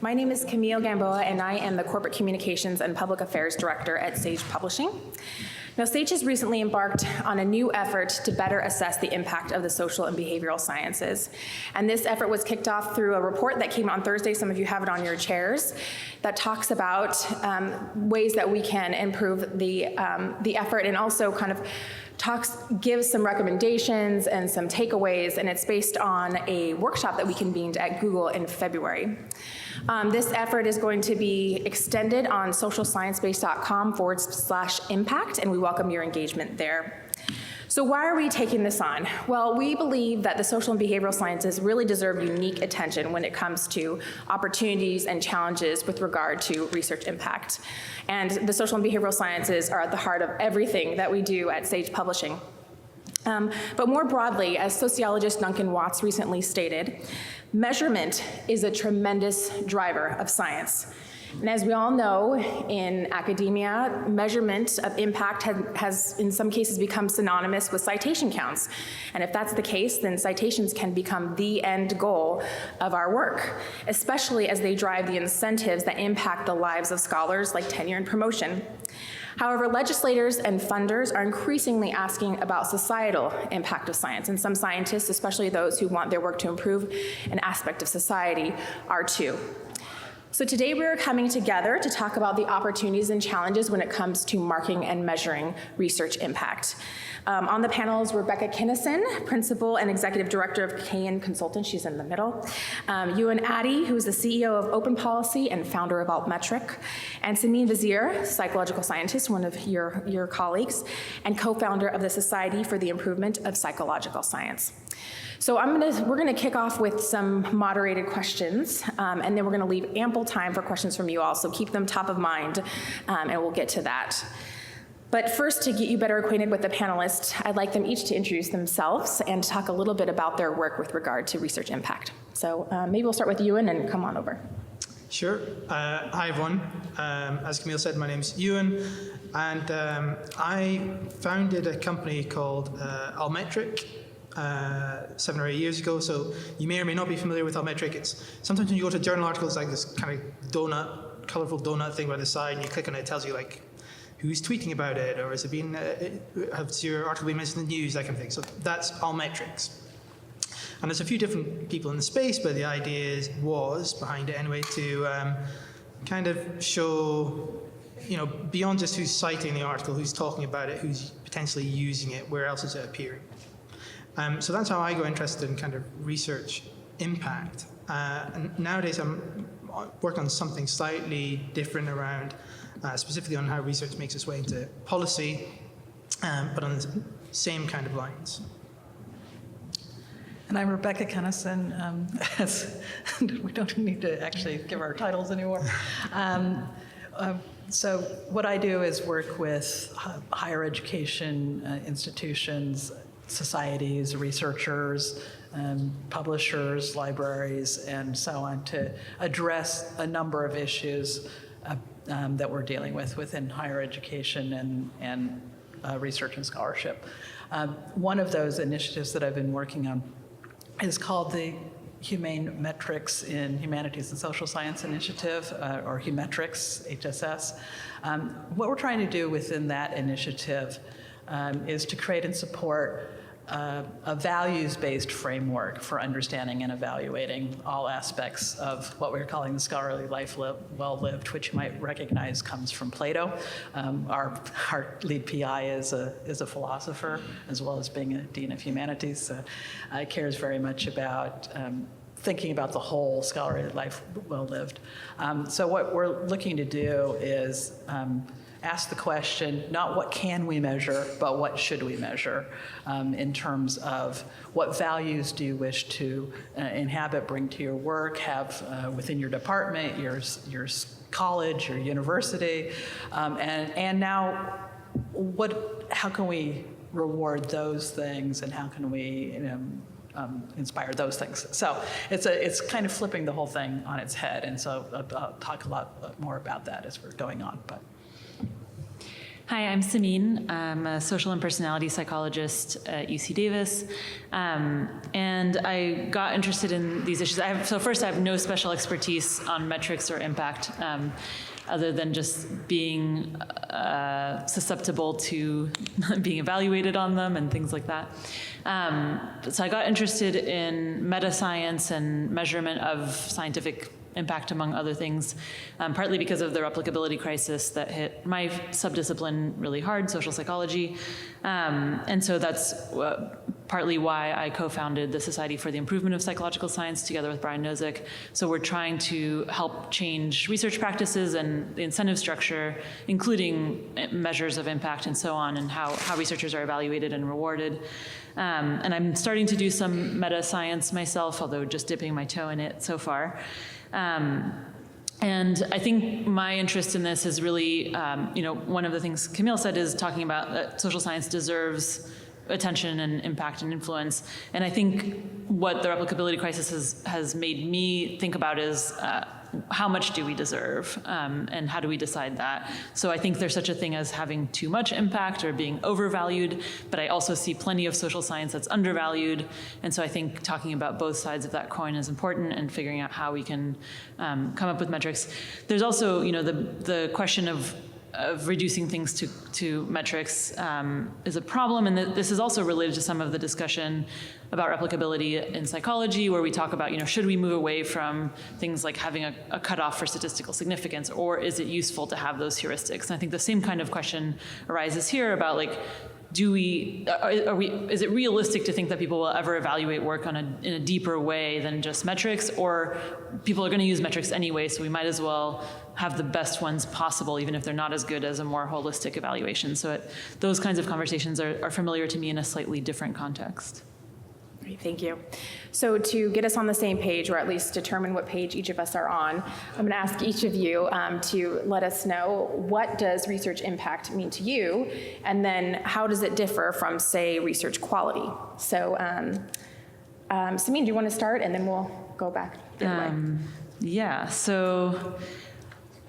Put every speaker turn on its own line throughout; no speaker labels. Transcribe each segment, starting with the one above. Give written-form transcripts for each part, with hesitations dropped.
My name is Camille Gamboa, and I am the Corporate Communications and Public Affairs Director at Sage Publishing. Now, Sage has recently embarked on a new effort to better assess the impact of the social and behavioral sciences. And this effort was kicked off through a report that came on Thursday, some of you have it on your chairs, that talks about ways that we can improve the effort, and also kind of gives some recommendations and some takeaways, and it's based on a workshop that we convened at Google in February. This effort is going to be extended on socialsciencebase.com/impact, and we welcome your engagement there. So why are we taking this on? Well, we believe that the social and behavioral sciences really deserve unique attention when it comes to opportunities and challenges with regard to research impact. And the social and behavioral sciences are at the heart of everything that we do at Sage Publishing. But more broadly, as sociologist Duncan Watts recently stated, measurement is a tremendous driver of science. And as we all know, in academia, measurement of impact has in some cases become synonymous with citation counts. And if that's the case, then citations can become the end goal of our work, especially as they drive the incentives that impact the lives of scholars like tenure and promotion. However, legislators and funders are increasingly asking about societal impact of science, and some scientists, especially those who want their work to improve an aspect of society, are too. So today we're coming together to talk about the opportunities and challenges when it comes to marking and measuring research impact. On the panel is Rebecca Kinnison, Principal and Executive Director of Kayan Consultants, she's in the middle. Ewan Addy, who is the CEO of Open Policy and founder of Altmetric. And Sameen Vizier, psychological scientist, one of your colleagues, and co-founder of the Society for the Improvement of Psychological Science. So we're gonna kick off with some moderated questions, and then we're gonna leave ample time for questions from you all, so keep them top of mind, and we'll get to that. But first, to get you better acquainted with the panelists, I'd like them each to introduce themselves and talk a little bit about their work with regard to research impact. So maybe we'll start with Ewan and come on over.
Sure. Hi, everyone. As Camille said, my name's Ewan, and I founded a company called Altmetric 7 or 8 years ago. So you may or may not be familiar with Altmetric. It's sometimes when you go to journal articles, like this kind of colorful donut thing by the side, and you click on it, it tells you like who's tweeting about it, or has your article been mentioned in the news, that kind of thing. So that's Altmetrics. And there's a few different people in the space, but the idea was behind it anyway to kind of show, beyond just who's citing the article, who's talking about it, who's potentially using it, where else is it appearing. So that's how I got interested in kind of research impact. And nowadays I'm working on something slightly different around, specifically on how research makes its way into policy, but on the same kind of lines.
And I'm Rebecca Kinnison. We don't need to actually give our titles anymore. So what I do is work with higher education institutions, societies, researchers, publishers, libraries, and so on to address a number of issues that we're dealing with within higher education and research and scholarship. One of those initiatives that I've been working on is called the Humane Metrics in Humanities and Social Science Initiative, or Humetrics, HSS. What we're trying to do within that initiative is to create and support a values-based framework for understanding and evaluating all aspects of what we're calling the scholarly life well lived, which you might recognize comes from Plato. Our lead PI is a philosopher, as well as being a dean of humanities, so cares very much about thinking about the whole scholarly life well lived. So what we're looking to do is ask the question, not what can we measure, but what should we measure in terms of what values do you wish to inhabit, bring to your work, have within your department, your college, your university, and now how can we reward those things, and how can we inspire those things? So it's kind of flipping the whole thing on its head, and so I'll talk a lot more about that as we're going on. But
Hi, I'm Sameen. I'm a social and personality psychologist at UC Davis. And I got interested in these issues. First, I have no special expertise on metrics or impact, other than just being susceptible to being evaluated on them and things like that. So I got interested in meta-science and measurement of scientific impact, among other things, partly because of the replicability crisis that hit my subdiscipline really hard, social psychology. And so that's partly why I co-founded the Society for the Improvement of Psychological Science together with Brian Nozick. So we're trying to help change research practices and the incentive structure, including measures of impact and so on, and how researchers are evaluated and rewarded. And I'm starting to do some meta-science myself, although just dipping my toe in it so far. And I think my interest in this is really, one of the things Camille said is talking about that social science deserves attention and impact and influence. And I think what the replicability crisis has made me think about is how much do we deserve, and how do we decide that? So I think there's such a thing as having too much impact or being overvalued, but I also see plenty of social science that's undervalued. And so I think talking about both sides of that coin is important, and figuring out how we can come up with metrics. There's also, the question of reducing things to metrics is a problem, and this is also related to some of the discussion about replicability in psychology, where we talk about, should we move away from things like having a cutoff for statistical significance, or is it useful to have those heuristics? And I think the same kind of question arises here about is it realistic to think that people will ever evaluate work in a deeper way than just metrics, or people are going to use metrics anyway, so we might as well have the best ones possible, even if they're not as good as a more holistic evaluation. So those kinds of conversations are familiar to me in a slightly different context.
Great, thank you. So to get us on the same page, or at least determine what page each of us are on, I'm going to ask each of you to let us know, what does research impact mean to you, and then how does it differ from, say, research quality? So Sameen, do you want to start, and then we'll go back the other way?
Yeah, so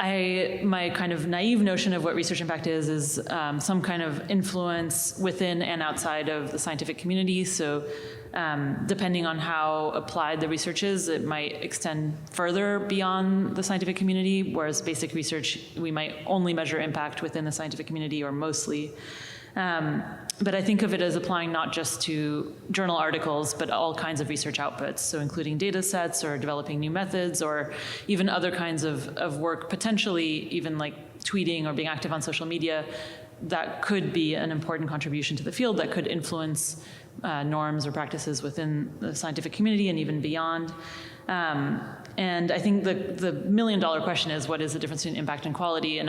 my kind of naive notion of what research impact is some kind of influence within and outside of the scientific community. So depending on how applied the research is, it might extend further beyond the scientific community, whereas basic research, we might only measure impact within the scientific community, or mostly. But I think of it as applying not just to journal articles, but all kinds of research outputs, so including data sets or developing new methods, or even other kinds of work, potentially even like tweeting or being active on social media, that could be an important contribution to the field, that could influence norms or practices within the scientific community and even beyond. And I think the million-dollar question is, what is the difference between impact and quality? And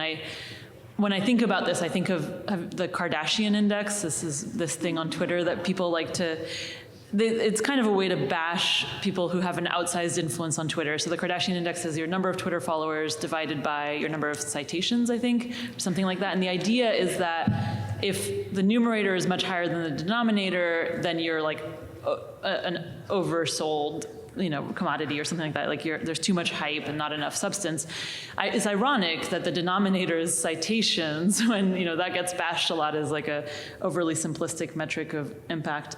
when I think about this, I think of the Kardashian index. This is this thing on Twitter that people like to, it's kind of a way to bash people who have an outsized influence on Twitter. So the Kardashian index is your number of Twitter followers divided by your number of citations, I think, or something like that. And the idea is that if the numerator is much higher than the denominator, then you're like an oversold commodity or something like that, like there's too much hype and not enough substance. It's ironic that the denominator is citations, when that gets bashed a lot as like a overly simplistic metric of impact.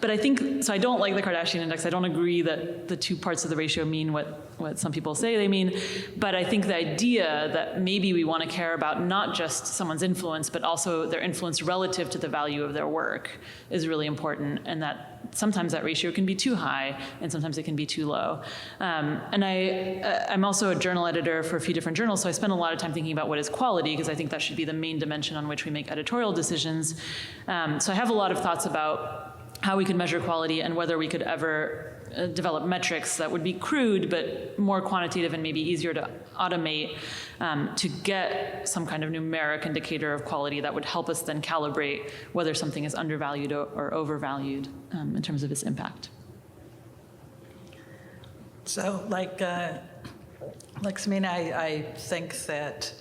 But I think, so I don't like the Kardashian index. I don't agree that the two parts of the ratio mean what some people say they mean. But I think the idea that maybe we want to care about not just someone's influence, but also their influence relative to the value of their work is really important, and that sometimes that ratio can be too high, and sometimes it can be too low. And I'm also a journal editor for a few different journals, so I spend a lot of time thinking about what is quality, because I think that should be the main dimension on which we make editorial decisions. So I have a lot of thoughts about how we could measure quality, and whether we could ever develop metrics that would be crude but more quantitative and maybe easier to automate, to get some kind of numeric indicator of quality that would help us then calibrate whether something is undervalued or overvalued in terms of its impact.
So like Sameen, I think that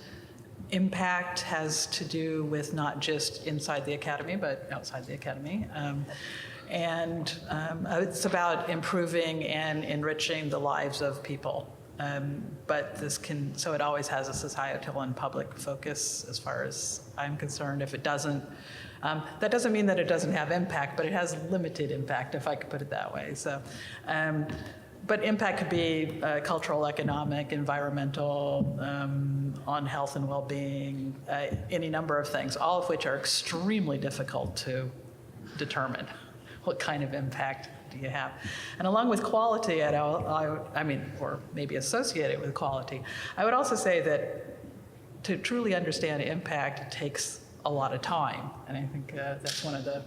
impact has to do with not just inside the academy, but outside the academy. And it's about improving and enriching the lives of people. But so it always has a societal and public focus as far as I'm concerned. If it doesn't, that doesn't mean that it doesn't have impact, but it has limited impact, if I could put it that way. So, but impact could be cultural, economic, environmental, on health and well-being, any number of things, all of which are extremely difficult to determine. What kind of impact do you have? And along with quality, or maybe associated with quality, I would also say that to truly understand impact takes a lot of time. And I think that's one of the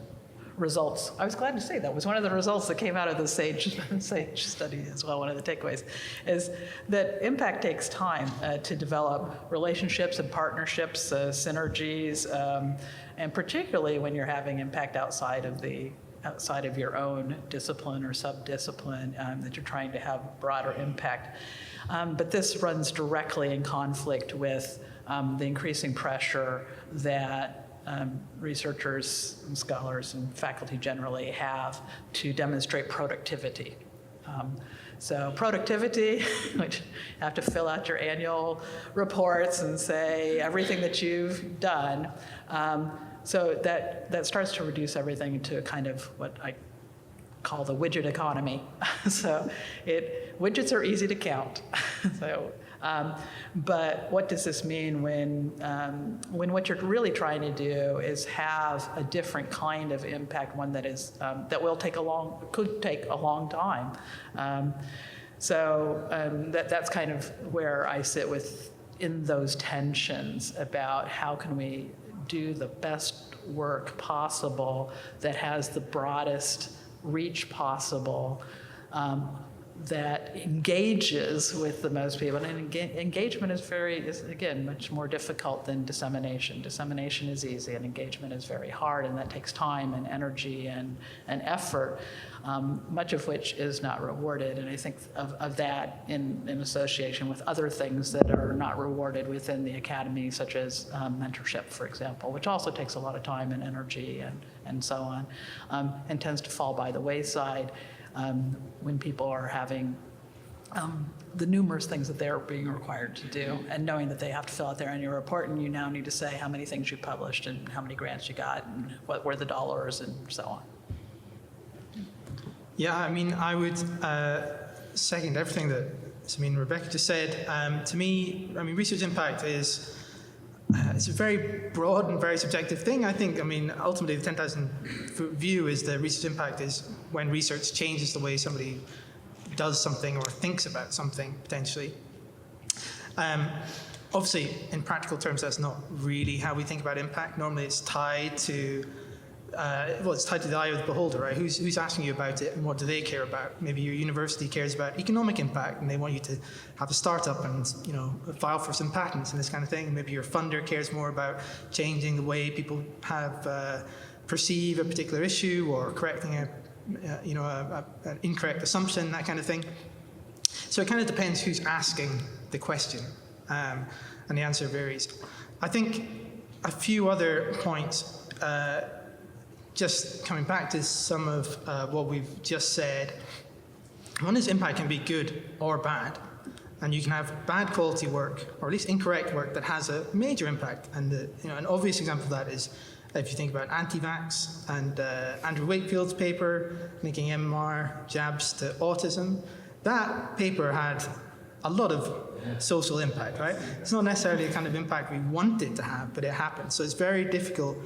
results. I was glad to say that was one of the results that came out of the SAGE study as well. One of the takeaways is that impact takes time to develop relationships and partnerships, synergies, and particularly when you're having impact outside of your own discipline or sub-discipline, that you're trying to have broader impact. But this runs directly in conflict with the increasing pressure that researchers and scholars and faculty generally have to demonstrate productivity. So productivity, which you have to fill out your annual reports and say everything that you've done. So that starts to reduce everything into kind of what I call the widget economy. So widgets are easy to count. So, but what does this mean when what you're really trying to do is have a different kind of impact, one that is that could take a long time. That's kind of where I sit in those tensions about how can we do the best work possible that has the broadest reach possible, that engages with the most people. And engagement is again much more difficult than dissemination. Dissemination is easy, and engagement is very hard, and that takes time and energy and effort, much of which is not rewarded. And I think of that in association with other things that are not rewarded within the academy, such as mentorship, for example, which also takes a lot of time and energy and so on, and tends to fall by the wayside when people are having the numerous things that they're being required to do, and knowing that they have to fill out their annual report, and you now need to say how many things you published and how many grants you got and what were the dollars and so on.
Yeah, I mean, I would second everything that Sameen and Rebecca just said. To me, I mean, research impact is it's a very broad and very subjective thing. I think, I mean, ultimately the 10,000-foot view is that research impact is when research changes the way somebody does something or thinks about something, potentially. Obviously, in practical terms, that's not really how we think about impact. Normally it's tied to it's tied to the eye of the beholder, right? Who's asking you about it and what do they care about? Maybe your university cares about economic impact and they want you to have a startup and, file for some patents and this kind of thing. Maybe your funder cares more about changing the way people have perceive a particular issue or correcting an incorrect assumption, that kind of thing. So it kind of depends who's asking the question, and the answer varies. I think a few other points. Just coming back to some of what we've just said, one is impact can be good or bad, and you can have bad quality work, or at least incorrect work, that has a major impact. And an obvious example of that is if you think about anti-vax and Andrew Wakefield's paper, linking MMR jabs to autism. That paper had a lot of social impact, right? It's not necessarily the kind of impact we want it to have, but it happened. So it's very difficult.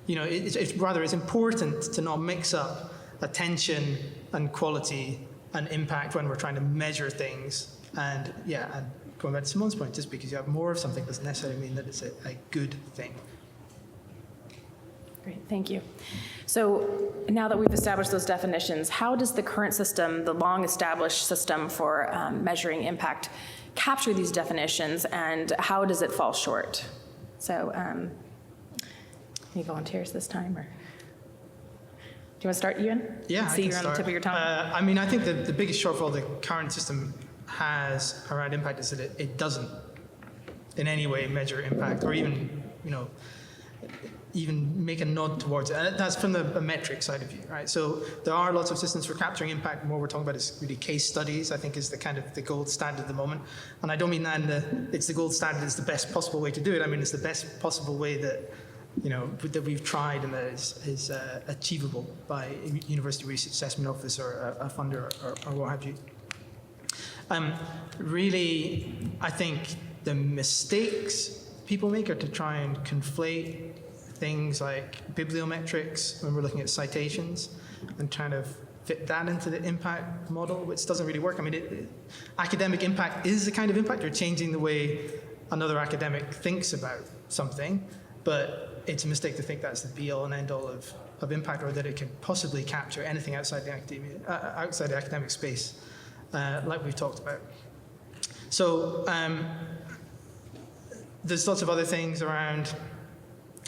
It's important to not mix up attention and quality and impact when we're trying to measure things. And going back to Simone's point, just because you have more of something doesn't necessarily mean that it's a good thing.
Great, thank you. So now that we've established those definitions, how does the current system, the long-established system for measuring impact, capture these definitions, and how does it fall short? So, any volunteers this time, or do you want to start, Ewan?
Yeah,
See, you're on the tip of your tongue.
I think the biggest shortfall the current system has around impact is that it doesn't in any way measure impact, or even even make a nod towards it. And that's from the metric side of view, right? So there are lots of systems for capturing impact, and what we're talking about is really case studies, I think, is the kind of the gold standard at the moment. And I don't mean that it's the gold standard, it's the best possible way to do it. I mean, it's the best possible way that, that we've tried and that is achievable by a university research assessment office or a funder or what have you. Really, I think the mistakes people make are to try and conflate things like bibliometrics when we're looking at citations and trying to fit that into the impact model, which doesn't really work. I mean, academic impact is a kind of impact. You're changing the way another academic thinks about something, but it's a mistake to think that's the be-all and end-all of impact, or that it can possibly capture anything outside the outside the academic space, like we've talked about. So there's lots of other things around,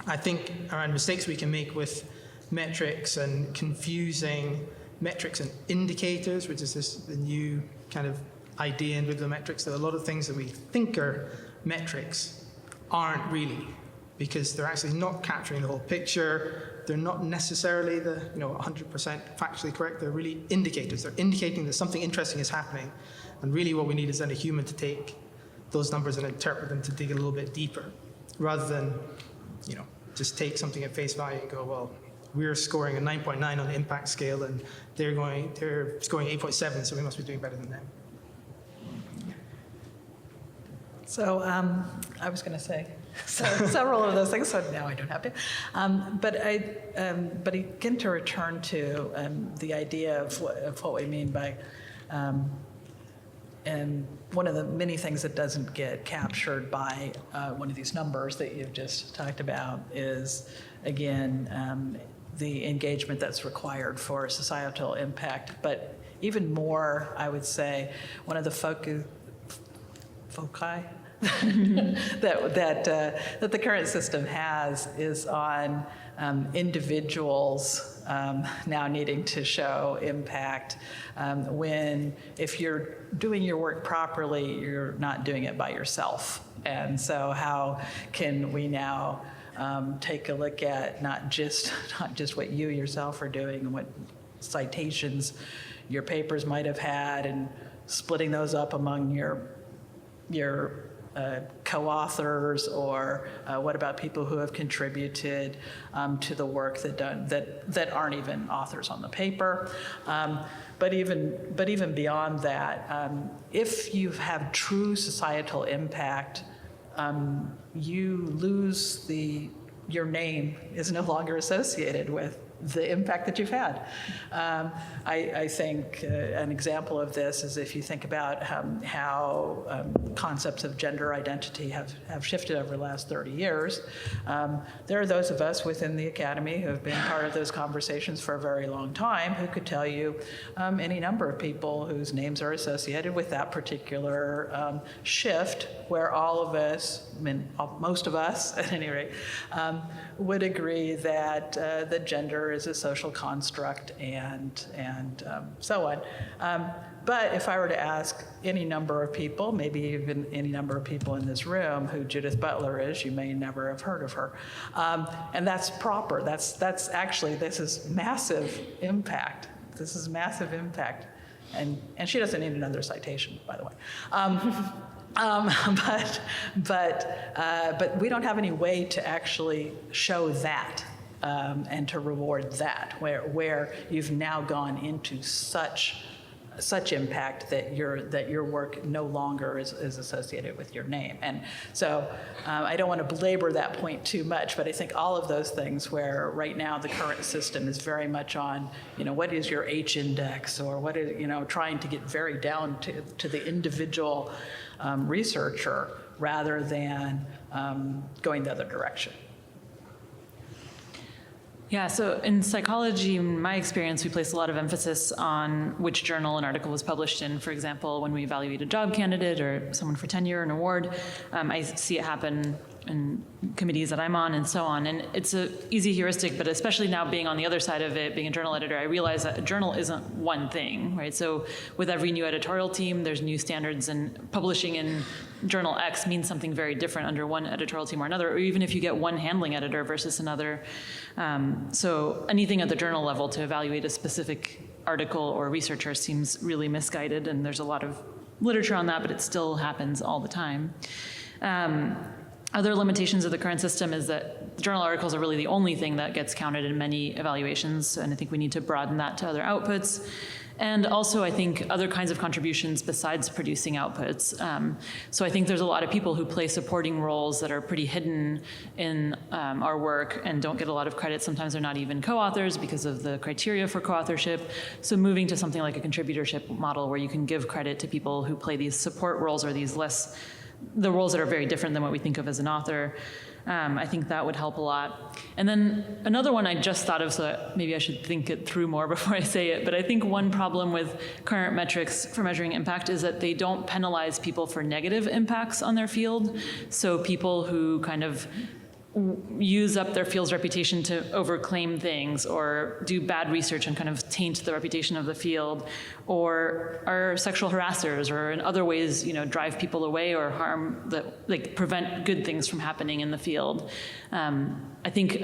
I think, around mistakes we can make with metrics and confusing metrics and indicators, which is the new kind of idea in bibliometrics, that a lot of things that we think are metrics aren't really, because they're actually not capturing the whole picture. They're not necessarily the 100% factually correct. They're really indicators. They're indicating that something interesting is happening, and really what we need is then a human to take those numbers and interpret them to dig a little bit deeper, rather than just take something at face value and go, well, we're scoring a 9.9 on the impact scale, and they're scoring 8.7, so we must be doing better than them.
So I was going to say several of those things, so now I don't have to. But again, to return to the idea of what we mean by, and one of the many things that doesn't get captured by one of these numbers that you've just talked about is, again, the engagement that's required for societal impact. But even more, I would say, one of the foci that the current system has is on individuals now needing to show impact when, if you're doing your work properly, you're not doing it by yourself. And so how can we now take a look at not just what you yourself are doing and what citations your papers might have had, and splitting those up among your co-authors, or what about people who have contributed to the work that aren't even authors on the paper. But even beyond that, if you have true societal impact, you lose your name is no longer associated with the impact that you've had. I think an example of this is if you think about how concepts of gender identity have shifted over the last 30 years. There are those of us within the academy who have been part of those conversations for a very long time who could tell you any number of people whose names are associated with that particular shift, where all of us, I mean, most of us at any rate, would agree that the gender is a social construct and so on. But if I were to ask any number of people, maybe even any number of people in this room, who Judith Butler is, you may never have heard of her. And that's proper. That's actually, this is massive impact. This is massive impact. And she doesn't need another citation, by the way. But we don't have any way to actually show that and to reward that, where you've now gone into such impact that your work no longer is associated with your name. And so I don't want to belabor that point too much, but I think all of those things, where right now the current system is very much on, what is your H index, or what is, trying to get very down to the individual researcher, rather than going the other direction.
Yeah, so in psychology, in my experience, we place a lot of emphasis on which journal an article was published in. For example, when we evaluate a job candidate or someone for tenure, an award, I see it happen in committees that I'm on and so on. And it's an easy heuristic, but especially now being on the other side of it, being a journal editor, I realize that a journal isn't one thing, right? So with every new editorial team, there's new standards, and publishing in journal X means something very different under one editorial team or another, or even if you get one handling editor versus another. So anything at the journal level to evaluate a specific article or researcher seems really misguided, and there's a lot of literature on that, but it still happens all the time. Other limitations of the current system is that journal articles are really the only thing that gets counted in many evaluations, and I think we need to broaden that to other outputs. And also, I think, other kinds of contributions besides producing outputs. So I think there's a lot of people who play supporting roles that are pretty hidden in our work and don't get a lot of credit. Sometimes they're not even co-authors because of the criteria for co-authorship. So moving to something like a contributorship model where you can give credit to people who play these support roles or these the roles that are very different than what we think of as an author. I think that would help a lot. And then another one I just thought of, so maybe I should think it through more before I say it, but I think one problem with current metrics for measuring impact is that they don't penalize people for negative impacts on their field. So people who kind of use up their field's reputation to overclaim things or do bad research and kind of taint the reputation of the field, or are sexual harassers, or in other ways, drive people away or harm, prevent good things from happening in the field. I think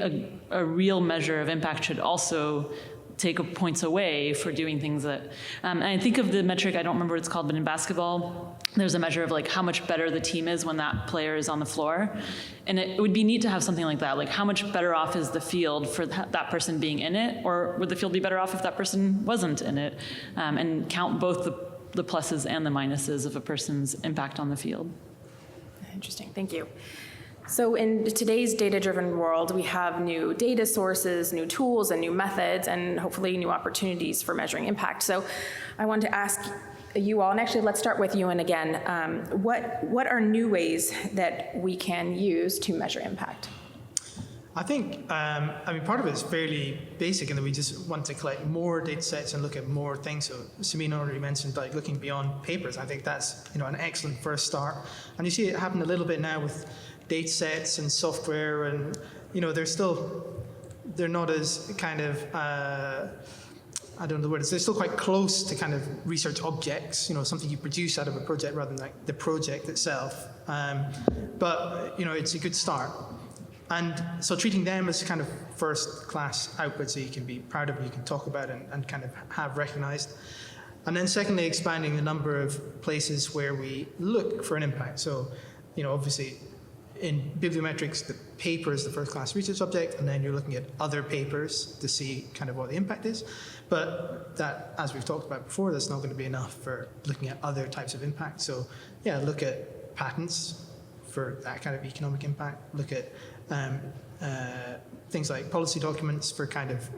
a real measure of impact should also take points away for doing things that, and I think of the metric, I don't remember what it's called, but in basketball, there's a measure of how much better the team is when that player is on the floor. And it would be neat to have something like that, how much better off is the field for that person being in it, or would the field be better off if that person wasn't in it? And count both the pluses and the minuses of a person's impact on the field.
Interesting, thank you. So in today's data-driven world, we have new data sources, new tools, and new methods, and hopefully new opportunities for measuring impact. So I wanted to ask you all, and actually let's start with Ewan again, what are new ways that we can use to measure impact?
I think, part of it is fairly basic in that we just want to collect more data sets and look at more things. So Sameen already mentioned looking beyond papers. I think that's an excellent first start. And you see it happen a little bit now with data sets and software, and they're not as kind of I don't know the word. They're still quite close to kind of research objects, something you produce out of a project rather than the project itself. But it's a good start. And so treating them as kind of first-class outputs that you can be proud of, you can talk about and kind of have recognized. And then secondly, expanding the number of places where we look for an impact. So, obviously, in bibliometrics, the paper is the first-class research object, and then you're looking at other papers to see kind of what the impact is. But that, as we've talked about before, that's not going to be enough for looking at other types of impact. So, look at patents for that kind of economic impact. Look at things like policy documents for kind of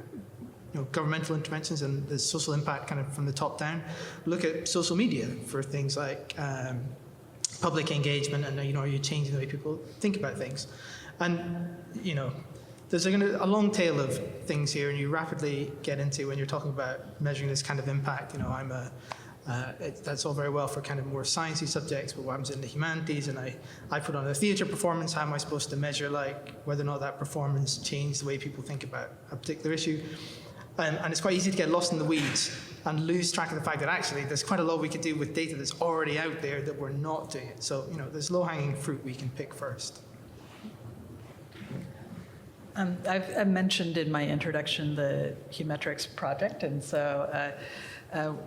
governmental interventions and the social impact kind of from the top down. Look at social media for things like public engagement and are you changing the way people think about things? And there's a long tail of things here, and you rapidly get into when you're talking about measuring this kind of impact. That's all very well for kind of more sciencey subjects, but what happens in the humanities, and I put on a theatre performance, how am I supposed to measure whether or not that performance changed the way people think about a particular issue? And it's quite easy to get lost in the weeds and lose track of the fact that actually there's quite a lot we could do with data that's already out there that we're not doing it. So, there's low-hanging fruit we can pick first.
I've mentioned in my introduction the Humetrics project, and so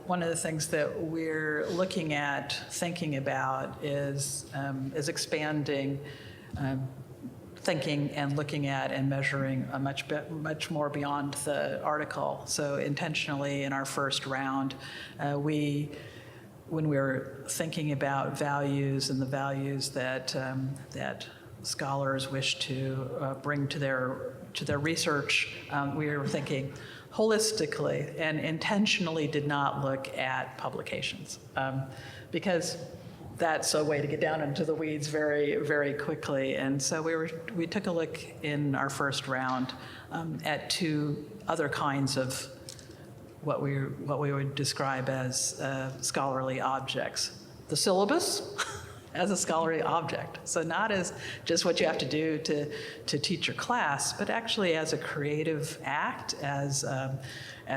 one of the things that we're looking at, thinking about, is expanding thinking and looking at and measuring much more beyond the article. So intentionally, in our first round, when we were thinking about values and the values that scholars wish to bring to their research, we were thinking holistically and intentionally did not look at publications because that's a way to get down into the weeds very, very quickly. And so we took a look in our first round at two other kinds of what we would describe as scholarly objects: the syllabus as a scholarly object. So not as just what you have to do to teach your class, but actually as a creative act, as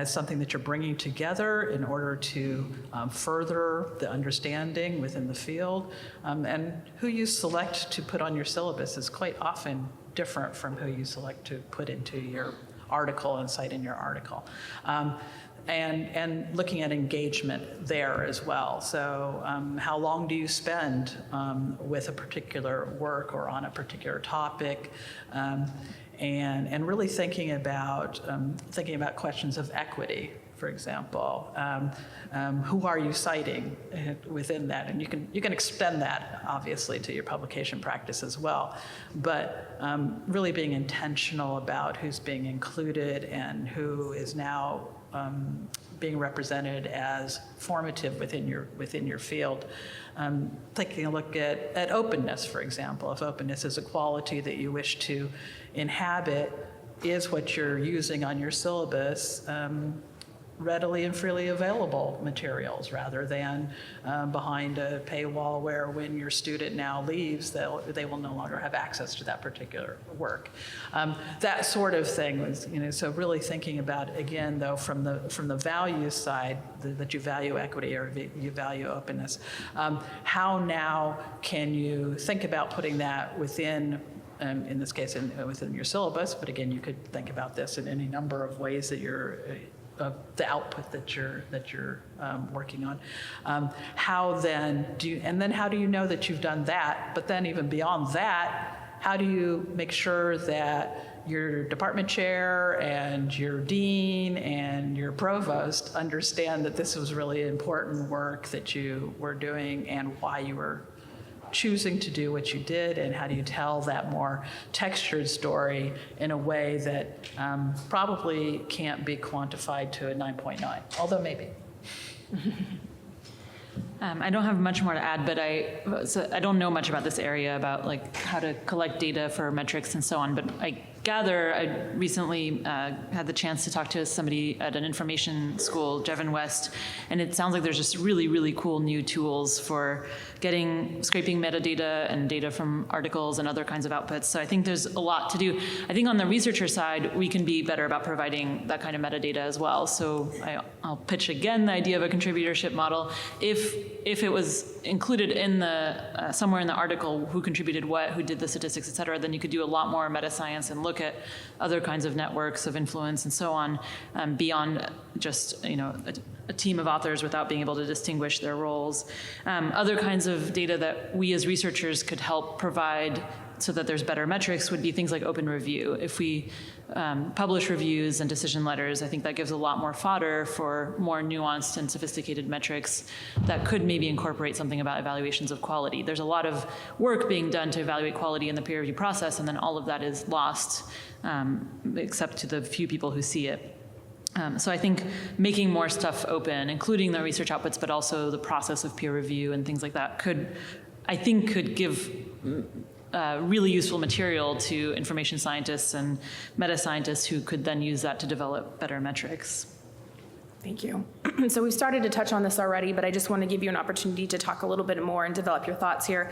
something that you're bringing together in order to further the understanding within the field. And who you select to put on your syllabus is quite often different from who you select to put into your article and cite in your article. And looking at engagement there as well. So how long do you spend with a particular work or on a particular topic? And really thinking about questions of equity, for example. Who are you citing within that? And you can extend that, obviously, to your publication practice as well. But really being intentional about who's being included and who is now being represented as formative within your field. Taking a look at openness, for example. If openness is a quality that you wish to inhabit, is what you're using on your syllabus readily and freely available materials rather than behind a paywall where when your student now leaves, they will no longer have access to that particular work. That sort of thing was, so really thinking about, again, though, from the value side, that you value equity or you value openness, how now can you think about putting that within, in this case, within your syllabus, but again, you could think about this in any number of ways that you're the output that you're working on. How then do you know that you've done that? But then even beyond that, how do you make sure that your department chair and your dean and your provost understand that this was really important work that you were doing and why you were choosing to do what you did, and how do you tell that more textured story in a way that probably can't be quantified to a 9.9, although maybe.
I don't have much more to add, but I don't know much about this area, about like how to collect data for metrics and so on, but I gather I recently had the chance to talk to somebody at an information school, Jevin West, and it sounds like there's just really, really cool new tools for scraping metadata and data from articles and other kinds of outputs. So I think there's a lot to do. I think on the researcher side, we can be better about providing that kind of metadata as well. So I'll pitch again the idea of a contributorship model. If it was included in the somewhere in the article who contributed what, who did the statistics, et cetera, then you could do a lot more meta science and look at other kinds of networks of influence and so on, beyond just a team of authors without being able to distinguish their roles. Other kinds of data that we as researchers could help provide so that there's better metrics would be things like open review. If we publish reviews and decision letters, I think that gives a lot more fodder for more nuanced and sophisticated metrics that could maybe incorporate something about evaluations of quality. There's a lot of work being done to evaluate quality in the peer review process, and then all of that is lost, except to the few people who see it. So I think making more stuff open, including the research outputs, but also the process of peer review and things like that, could give really useful material to information scientists and meta scientists who could then use that to develop better metrics.
Thank you. So we've started to touch on this already, but I just want to give you an opportunity to talk a little bit more and develop your thoughts here.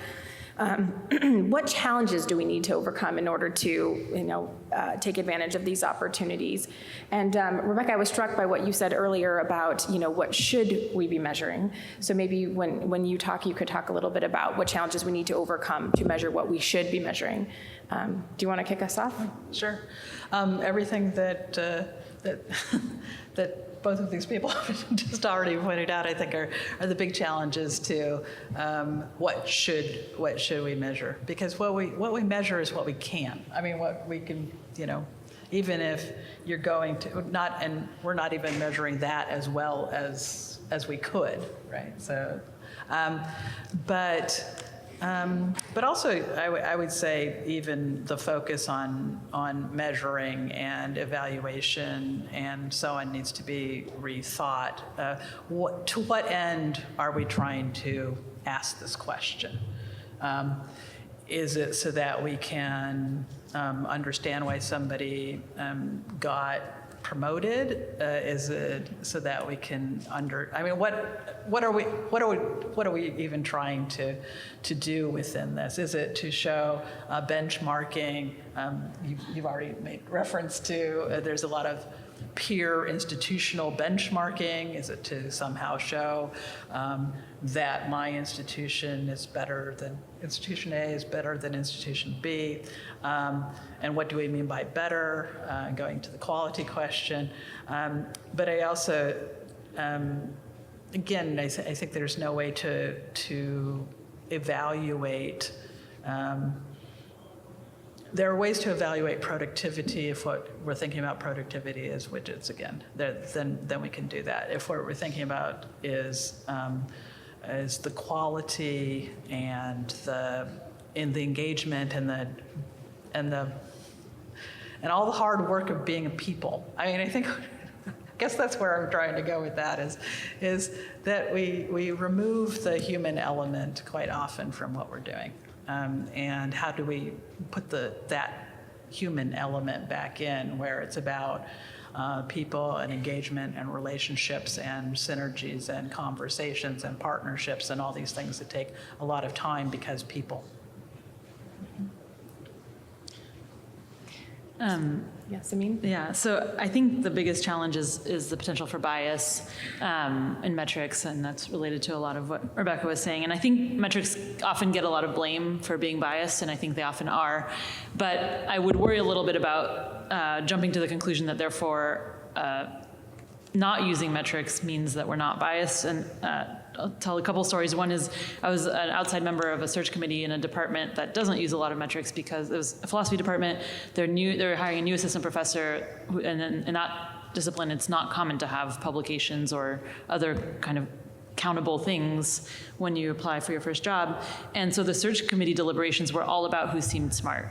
What challenges do we need to overcome in order to, take advantage of these opportunities? And Rebecca, I was struck by what you said earlier about, what should we be measuring? So maybe when you talk, you could talk a little bit about what challenges we need to overcome to measure what we should be measuring. Do you want to kick us off?
Sure. Everything that both of these people just already pointed out, I think, are the big challenges to what should we measure? Because what we measure is what we can. I mean, what we can, even if you're going to and we're not even measuring that as well as we could, right? So, but also, I would say even the focus on measuring and evaluation and so on needs to be rethought. To what end are we trying to ask this question? Is it so that we can understand why somebody got promoted? Is it so that we can what are we even trying to do within this? Is it to show benchmarking? You've already made reference to there's a lot of peer institutional benchmarking. Is it to somehow show that my institution is better than institution A is better than institution B? And what do we mean by better? Going to the quality question. But I also, again, I think there's no way to evaluate. There are ways to evaluate productivity if what we're thinking about productivity is widgets again. Then we can do that. If what we're thinking about is the quality and the engagement and all the hard work of being a people. I mean, I guess that's where I'm trying to go with that is that we remove the human element quite often from what we're doing. And how do we put that human element back in where it's about people and engagement and relationships and synergies and conversations and partnerships and all these things that take a lot of time because people.
Yeah, Sameen?
Yeah, so I think the biggest challenge is the potential for bias in metrics, and that's related to a lot of what Rebecca was saying. And I think metrics often get a lot of blame for being biased, and I think they often are. But I would worry a little bit about jumping to the conclusion that therefore not using metrics means that we're not biased. And I'll tell a couple stories. One is I was an outside member of a search committee in a department that doesn't use a lot of metrics because it was a philosophy department. They're hiring a new assistant professor, and in that discipline, it's not common to have publications or other kind of countable things when you apply for your first job. And so the search committee deliberations were all about who seemed smart.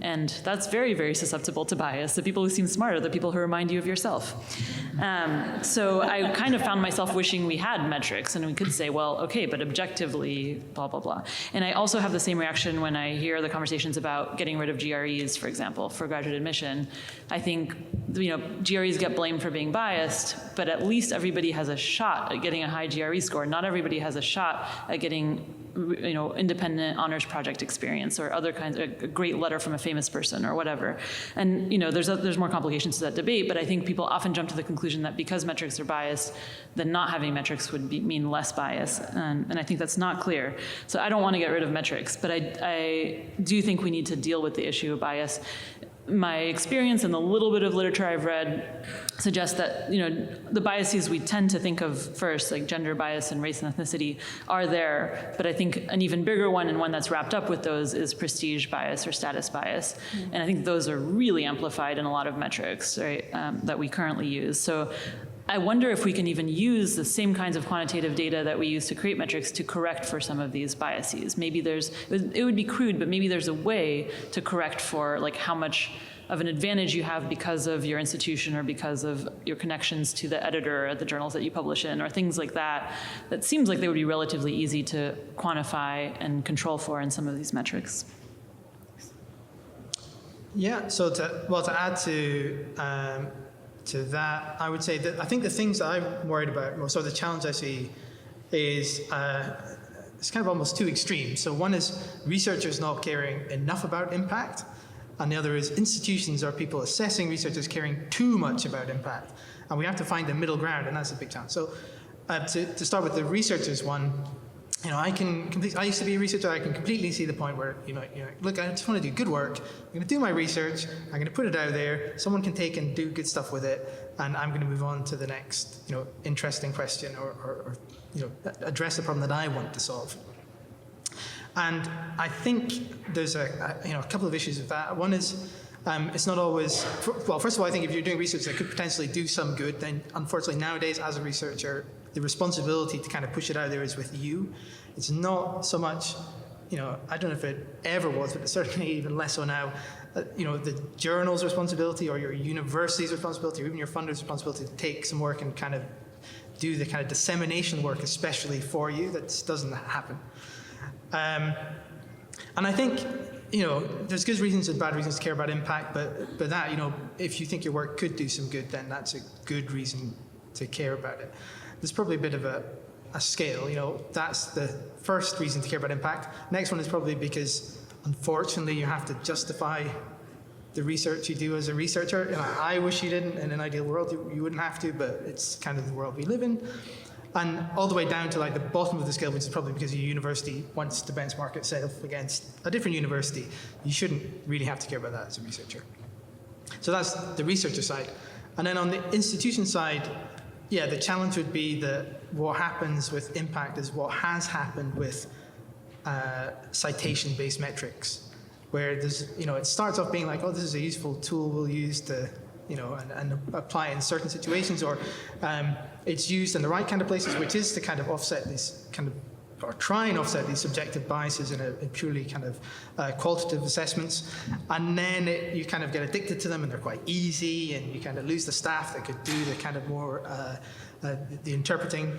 And that's very, very susceptible to bias. The people who seem smart are the people who remind you of yourself. So I kind of found myself wishing we had metrics and we could say, well, okay, but objectively, blah, blah, blah. And I also have the same reaction when I hear the conversations about getting rid of GREs, for example, for graduate admission. I think, GREs get blamed for being biased, but at least everybody has a shot at getting a high GRE score. Not everybody has a shot at getting independent honors project experience or other kinds of a great letter from a famous person or whatever. And there's more complications to that debate, but I think people often jump to the conclusion that because metrics are biased, then not having metrics would mean less bias. And I think that's not clear. So I don't want to get rid of metrics, but I do think we need to deal with the issue of bias. My experience and the little bit of literature I've read suggests that the biases we tend to think of first, like gender bias and race and ethnicity, are there. But I think an even bigger one, and one that's wrapped up with those, is prestige bias or status bias. Mm-hmm. And I think those are really amplified in a lot of metrics, right, that we currently use. So I wonder if we can even use the same kinds of quantitative data that we use to create metrics to correct for some of these biases. Maybe it would be crude, but maybe there's a way to correct for like how much of an advantage you have because of your institution or because of your connections to the editor at the journals that you publish in or things like that. That seems like they would be relatively easy to quantify and control for in some of these metrics.
Yeah, so to add to that, I would say that I think the things that I'm worried about, so the challenge I see is it's kind of almost two extremes. So one is researchers not caring enough about impact, and the other is institutions or people assessing researchers caring too much about impact. And we have to find the middle ground, and that's a big challenge. So to start with the researchers one, I used to be a researcher. I can completely see the point where, look, I just want to do good work. I'm going to do my research. I'm going to put it out there. Someone can take and do good stuff with it, and I'm going to move on to the next, interesting question or address the problem that I want to solve. And I think there's a couple of issues with that. One is it's not always, first of all, I think if you're doing research that could potentially do some good, then unfortunately nowadays as a researcher, the responsibility to kind of push it out there is with you. It's not so much, I don't know if it ever was, but it's certainly even less so now, the journal's responsibility or your university's responsibility or even your funder's responsibility to take some work and kind of do the kind of dissemination work especially for you. That doesn't happen. And I think there's good reasons and bad reasons to care about impact, but that, if you think your work could do some good, then that's a good reason to care about it. There's probably a bit of a scale, that's the first reason to care about impact. Next one is probably because, unfortunately, you have to justify the research you do as a researcher. I wish you didn't. In an ideal world, you wouldn't have to, but it's kind of the world we live in. And all the way down to like the bottom of the scale, which is probably because your university wants to benchmark itself against a different university. You shouldn't really have to care about that as a researcher. So that's the researcher side. And then on the institution side, the challenge would be that what happens with impact is what has happened with citation-based metrics, where there's, it starts off being like, oh, this is a useful tool we'll use to, and apply in certain situations, or it's used in the right kind of places, which is to kind of offset these or try and offset these subjective biases in a purely kind of qualitative assessments. And then you kind of get addicted to them, and they're quite easy, and you kind of lose the staff that could do the kind of more, the interpreting.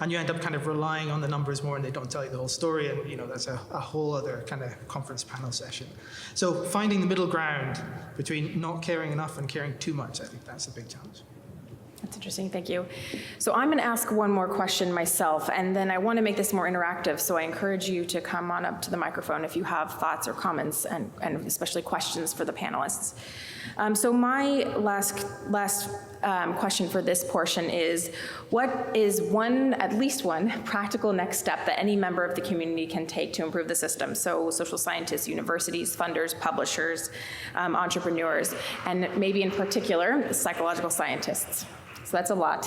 And you end up kind of relying on the numbers more, and they don't tell you the whole story, and that's a whole other kind of conference panel session. So finding the middle ground between not caring enough and caring too much, I think that's a big challenge.
That's interesting, thank you. So I'm going to ask one more question myself, and then I want to make this more interactive, so I encourage you to come on up to the microphone if you have thoughts or comments, and especially questions for the panelists. So my last question for this portion is, what is at least one practical next step that any member of the community can take to improve the system? So social scientists, universities, funders, publishers, entrepreneurs, and maybe in particular, psychological scientists. So that's a lot.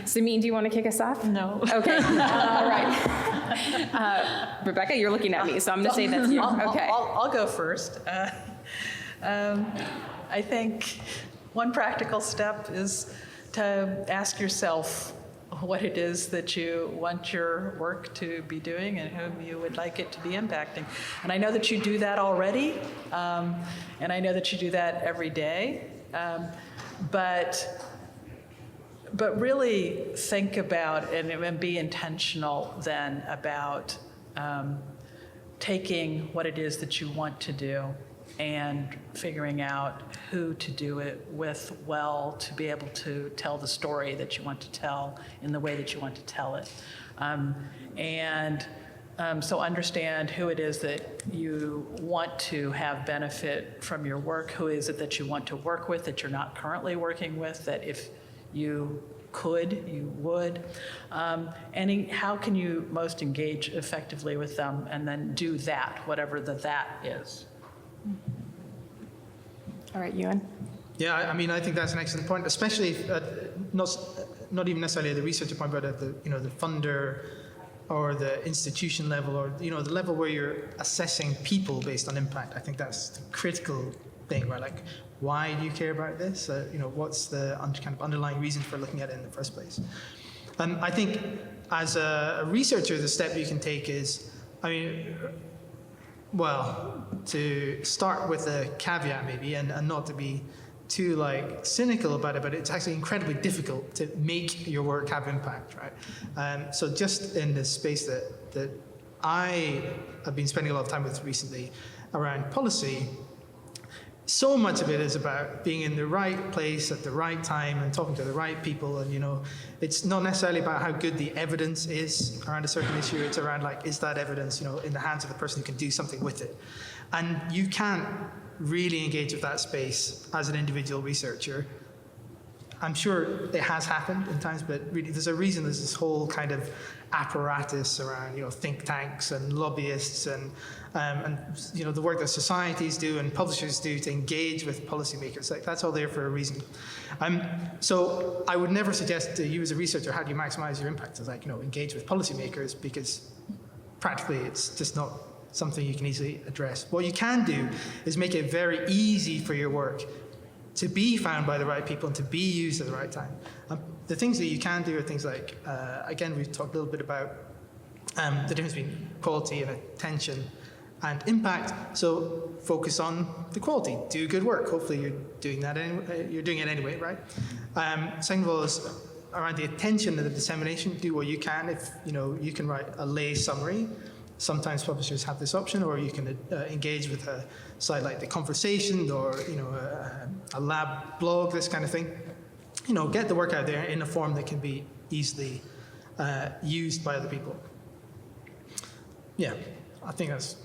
Sameen, do you want to kick us off?
No.
Okay. All right. Rebecca, you're looking at me, so I'm going to say that's you. Okay.
I'll go first. I think one practical step is to ask yourself what it is that you want your work to be doing and whom you would like it to be impacting. And I know that you do that already, and I know that you do that every day. But really think about and be intentional then about taking what it is that you want to do and figuring out who to do it with well to be able to tell the story that you want to tell in the way that you want to tell it. So understand who it is that you want to have benefit from your work, who is it that you want to work with that you're not currently working with, that if you could, you would. And how can you most engage effectively with them, and then do that, whatever that is.
All right, Ewan.
Yeah, I think that's an excellent point, especially if, not even necessarily at the researcher point, but at the the funder or the institution level, or the level where you're assessing people based on impact. I think that's the critical thing, right? Like, why do you care about this? What's the kind of underlying reason for looking at it in the first place? And I think as a researcher, the step you can take is, to start with a caveat maybe, and not to be too cynical about it, but it's actually incredibly difficult to make your work have impact, right? So just in this space that I have been spending a lot of time with recently around policy, so much of it is about being in the right place at the right time and talking to the right people, and it's not necessarily about how good the evidence is around a certain issue. It's around is that evidence in the hands of the person who can do something with it. And you can't really engage with that space as an individual researcher. I'm sure it has happened in times, but really there's a reason there's this whole kind of apparatus around think tanks and lobbyists and the work that societies do and publishers do to engage with policymakers. That's all there for a reason. So I would never suggest to you as a researcher, how do you maximize your impact? It's engage with policymakers, because practically it's just not something you can easily address. What you can do is make it very easy for your work to be found by the right people and to be used at the right time. The things that you can do are things like, again, we've talked a little bit about the difference between quality and attention and impact. So focus on the quality, do good work. Hopefully you're doing that anyway, you're doing it anyway, right? Second of all is around the attention and the dissemination. Do what you can. If you can write a lay summary, sometimes publishers have this option, or you can engage with a site like The Conversation, or a lab blog, this kind of thing. Get the work out there in a form that can be easily used by other people. Yeah, I think that's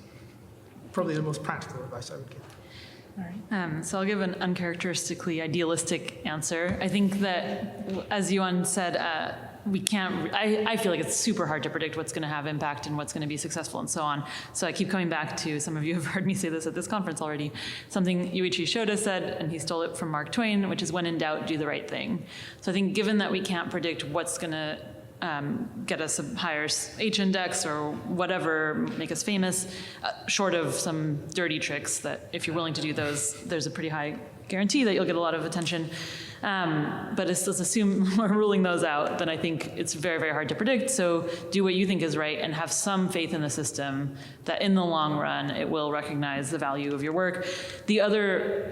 probably the most practical advice I would give.
All right.
So I'll give an uncharacteristically idealistic answer. I think that, as Yuan said, we can't, I feel like it's super hard to predict what's going to have impact and what's going to be successful and so on. So I keep coming back to, some of you have heard me say this at this conference already, something Yuichi Shoda said, and he stole it from Mark Twain, which is, when in doubt, do the right thing. So I think given that we can't predict what's going to get us a higher H index or whatever, make us famous, short of some dirty tricks that if you're willing to do those, there's a pretty high guarantee that you'll get a lot of attention. But let's assume we're ruling those out, then I think it's very, very hard to predict. So do what you think is right and have some faith in the system that in the long run, it will recognize the value of your work. The other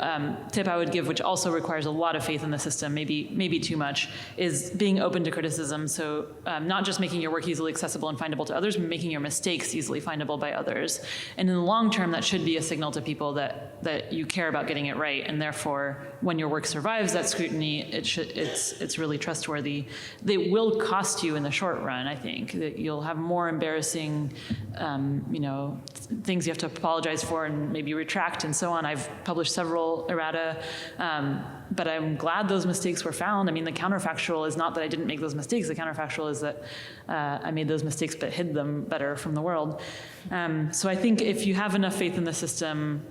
tip I would give, which also requires a lot of faith in the system, maybe too much, is being open to criticism. So not just making your work easily accessible and findable to others, but making your mistakes easily findable by others. And in the long term, that should be a signal to people that you care about getting it right, and therefore, when your work survives that scrutiny, it's really trustworthy. They will cost you in the short run, I think. That you'll have more embarrassing, things you have to apologize for and maybe retract and so on. I've published several errata, but I'm glad those mistakes were found. I mean, the counterfactual is not that I didn't make those mistakes. The counterfactual is that I made those mistakes but hid them better from the world. So I think if you have enough faith in the system,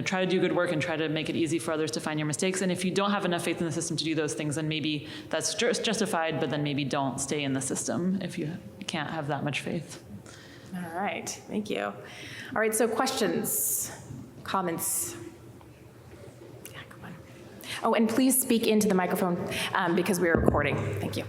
try to do good work and try to make it easy for others to find your mistakes. And if you don't have enough faith in the system to do those things, then maybe that's justified, but then maybe don't stay in the system if you can't have that much faith.
All right, thank you. All right, so questions, comments? Yeah, come on. Oh, and please speak into the microphone because we are recording. Thank you.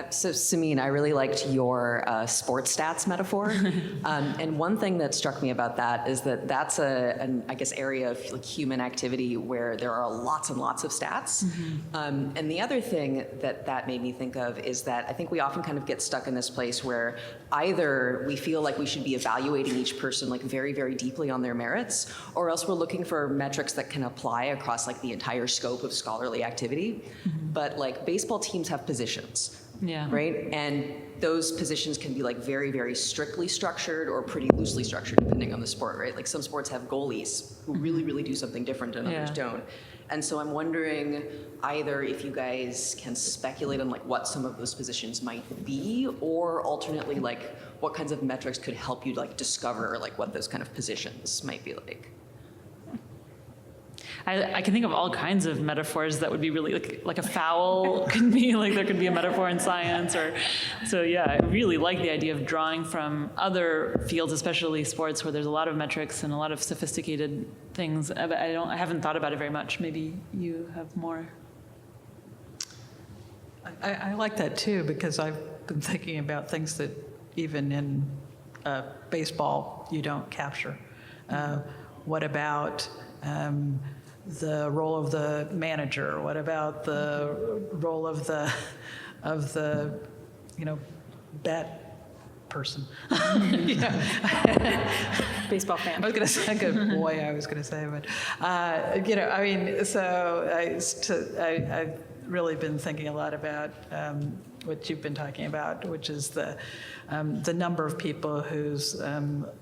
So Sameen, I really liked your sports stats metaphor, and one thing that struck me about that is that that's an area of like human activity where there are lots and lots of stats. Mm-hmm. And the other thing that made me think of is that I think we often kind of get stuck in this place where either we feel like we should be evaluating each person like very, very deeply on their merits, or else we're looking for metrics that can apply across like the entire scope of scholarly activity. Mm-hmm. But like baseball teams have positions.
Yeah.
Right? And those positions can be like very, very strictly structured or pretty loosely structured depending on the sport, right? Like some sports have goalies who really, really do something different and others don't. And so I'm wondering either if you guys can speculate on like what some of those positions might be, or alternately like what kinds of metrics could help you like discover like what those kind of positions might be like.
I can think of all kinds of metaphors that would be really like a foul could be like, there could be a metaphor in science, or so yeah. I really like the idea of drawing from other fields, especially sports, where there's a lot of metrics and a lot of sophisticated things. I haven't thought about it very much. Maybe you have more.
I like that too, because I've been thinking about things that even in baseball you don't capture. What about the role of the manager? What about the role of the bet person?
Baseball fan.
I was going to say, good boy, I was going to say, but I've really been thinking a lot about what you've been talking about, which is the number of people whose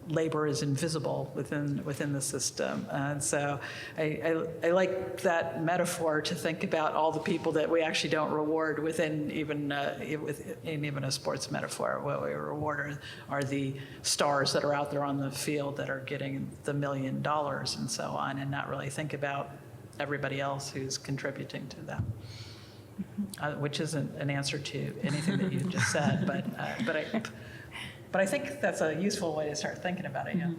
labor is invisible within the system. And so I like that metaphor to think about all the people that we actually don't reward within even a sports metaphor. What we reward are the stars that are out there on the field that are getting the $1 million and so on, and not really think about everybody else who's contributing to that. Which isn't an answer to anything that you just said, but I think that's a useful way to start thinking about it. Yeah.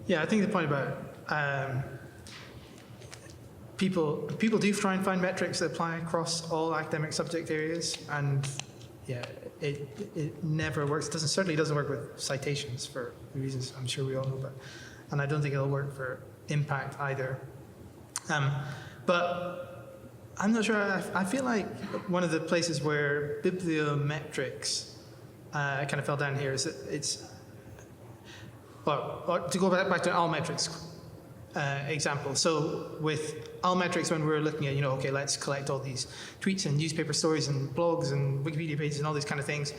Yeah, I think the point about people do try and find metrics that apply across all academic subject areas, and yeah, it never works. It certainly doesn't work with citations for reasons I'm sure we all know about, and I don't think it'll work for impact either. But I'm not sure. I feel like one of the places where bibliometrics kind of fell down here is that well, to go back to Allmetrics example. So with Allmetrics, when we were looking at, okay, let's collect all these tweets and newspaper stories and blogs and Wikipedia pages and all these kind of things,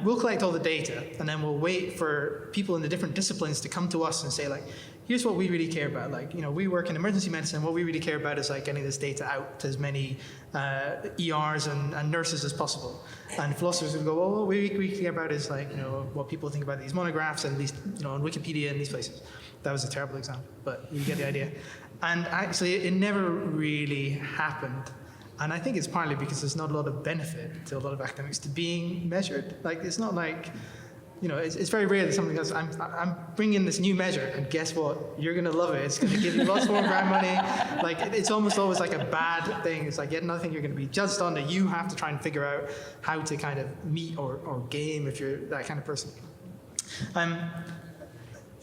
we'll collect all the data, and then we'll wait for people in the different disciplines to come to us and say, like, here's what we really care about. Like, we work in emergency medicine. What we really care about is like getting this data out to as many ERs and nurses as possible. And philosophers would go, well, what we really care about is like, what people think about these monographs and these, on Wikipedia and these places. That was a terrible example, but you get the idea. And actually, it never really happened. And I think it's partly because there's not a lot of benefit to a lot of academics to being measured. Like, it's not like, it's very rare that somebody goes, I'm bringing this new measure, and guess what? You're going to love it. It's going to give you lots more grant money. Like, it's almost always like a bad thing. It's like yet another thing you're going to be judged on that you have to try and figure out how to kind of meet or game if you're that kind of person.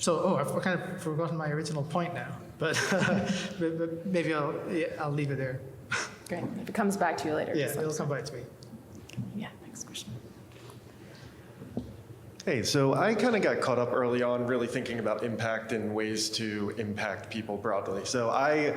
I've kind of forgotten my original point now, but maybe I'll leave it there.
Great. If it comes back to you later.
Yeah,
just let
it'll
us
come
know.
back to me.
Yeah, next question.
Hey, so I kind of got caught up early on really thinking about impact and ways to impact people broadly. So I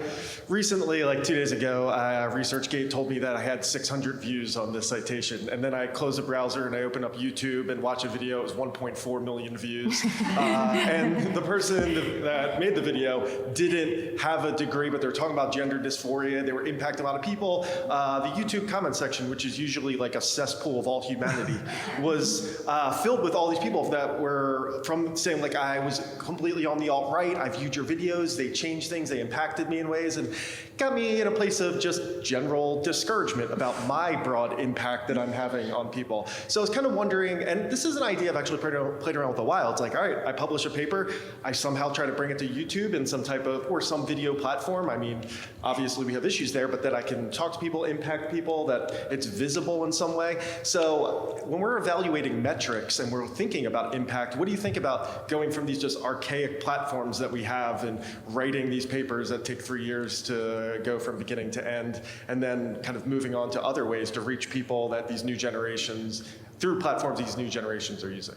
recently, like 2 days ago, ResearchGate told me that I had 600 views on this citation. And then I close the browser and I open up YouTube and watch a video. It was 1.4 million views. And the person that made the video didn't have a degree, but they were talking about gender dysphoria. They were impacting a lot of people. The YouTube comment section, which is usually like a cesspool of all humanity, was filled with all these people that were from saying, like, I was completely on the alt-right, I viewed your videos, they changed things, they impacted me in ways, and got me in a place of just general discouragement about my broad impact that I'm having on people. So I was kind of wondering, and this is an idea I've actually played around with a while. It's like, all right, I publish a paper, I somehow try to bring it to YouTube in some type of, or some video platform. I mean, obviously we have issues there, but that I can talk to people, impact people, that it's visible in some way. So when we're evaluating metrics and we're thinking about impact, what do you think about going from these just archaic platforms that we have and writing these papers that take 3 years to go from beginning to end, and then kind of moving on to other ways to reach people that these new generations, through platforms these new generations are using?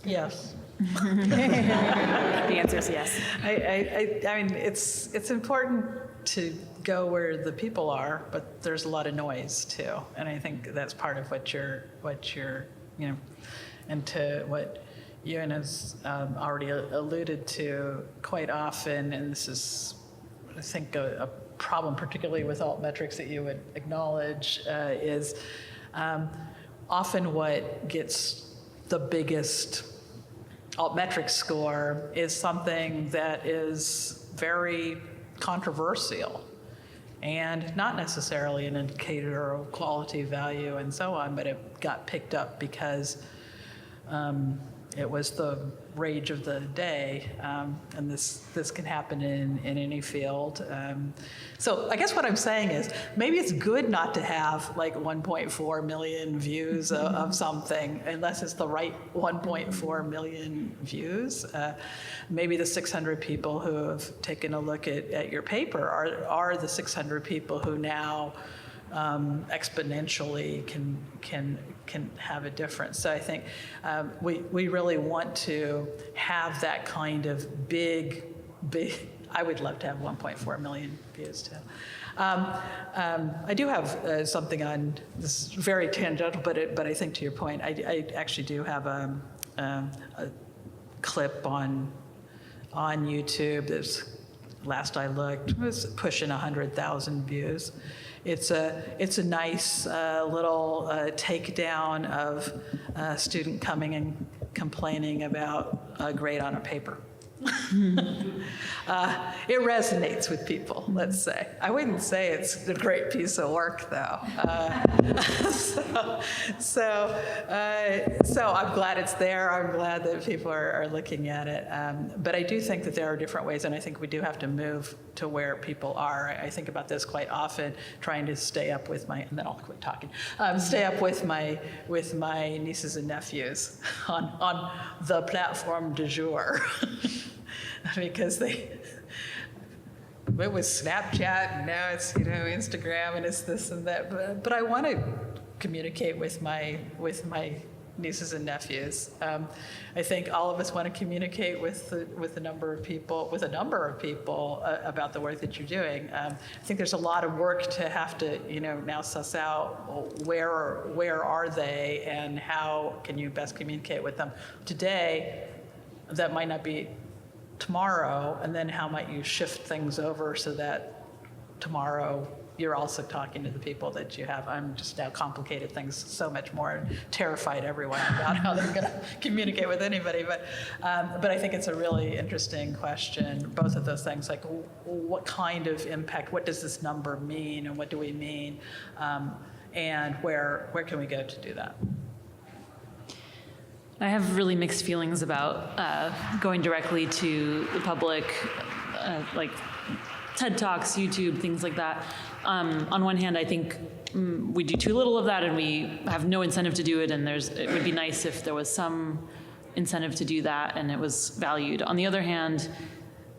Yes.
The answer is yes.
I mean, it's important to go where the people are, but there's a lot of noise too, and I think that's part of what you're and to what Ewan has already alluded to quite often, and this is, I think, a problem particularly with altmetrics that you would acknowledge is often what gets the biggest altmetrics score is something that is very controversial and not necessarily an indicator of quality, value, and so on, but it got picked up because it was the rage of the day, and this can happen in any field. So I guess what I'm saying is maybe it's good not to have like 1.4 million views of something unless it's the right 1.4 million views. Maybe the 600 people who have taken a look at your paper are the 600 people who now exponentially can have a difference. So I think we really want to have that kind of big. I would love to have 1.4 million views too. I do have something on this is very tangential, but I think to your point, I actually do have a clip on YouTube that's, last I looked, was pushing 100,000 views. It's a nice little takedown of a student coming and complaining about a grade on a paper. It resonates with people, let's say. I wouldn't say it's a great piece of work, though. So I'm glad it's there. I'm glad that people are looking at it. But I do think that there are different ways, and I think we do have to move to where people are. I think about this quite often, trying to stay up with my, and then I'll quit talking, stay up with my nieces and nephews on the platform du jour. Because it was Snapchat and now it's Instagram and it's this and that. But I want to communicate with my nieces and nephews. I think all of us want to communicate with a number of people about the work that you're doing. I think there's a lot of work to have to now suss out where are they and how can you best communicate with them today. That might not be tomorrow, and then how might you shift things over so that tomorrow you're also talking to the people that you have. I'm just now complicated things so much more and terrified everyone about how they're going to communicate with anybody. But I think it's a really interesting question, both of those things, like what kind of impact, what does this number mean, and what do we mean, and where can we go to do that?
I have really mixed feelings about going directly to the public, like TED Talks, YouTube, things like that. On one hand, I think we do too little of that, and we have no incentive to do it, and it would be nice if there was some incentive to do that and it was valued. On the other hand,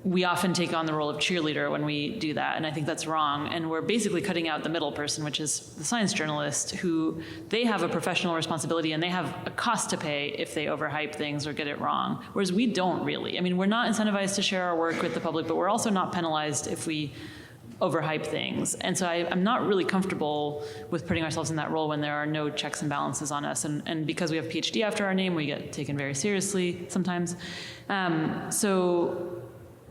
we often take on the role of cheerleader when we do that, and I think that's wrong. And we're basically cutting out the middle person, which is the science journalist, who they have a professional responsibility and they have a cost to pay if they overhype things or get it wrong, whereas we don't really. I mean, we're not incentivized to share our work with the public, but we're also not penalized if we overhype things. And so I'm not really comfortable with putting ourselves in that role when there are no checks and balances on us. And because we have PhD after our name, we get taken very seriously sometimes. So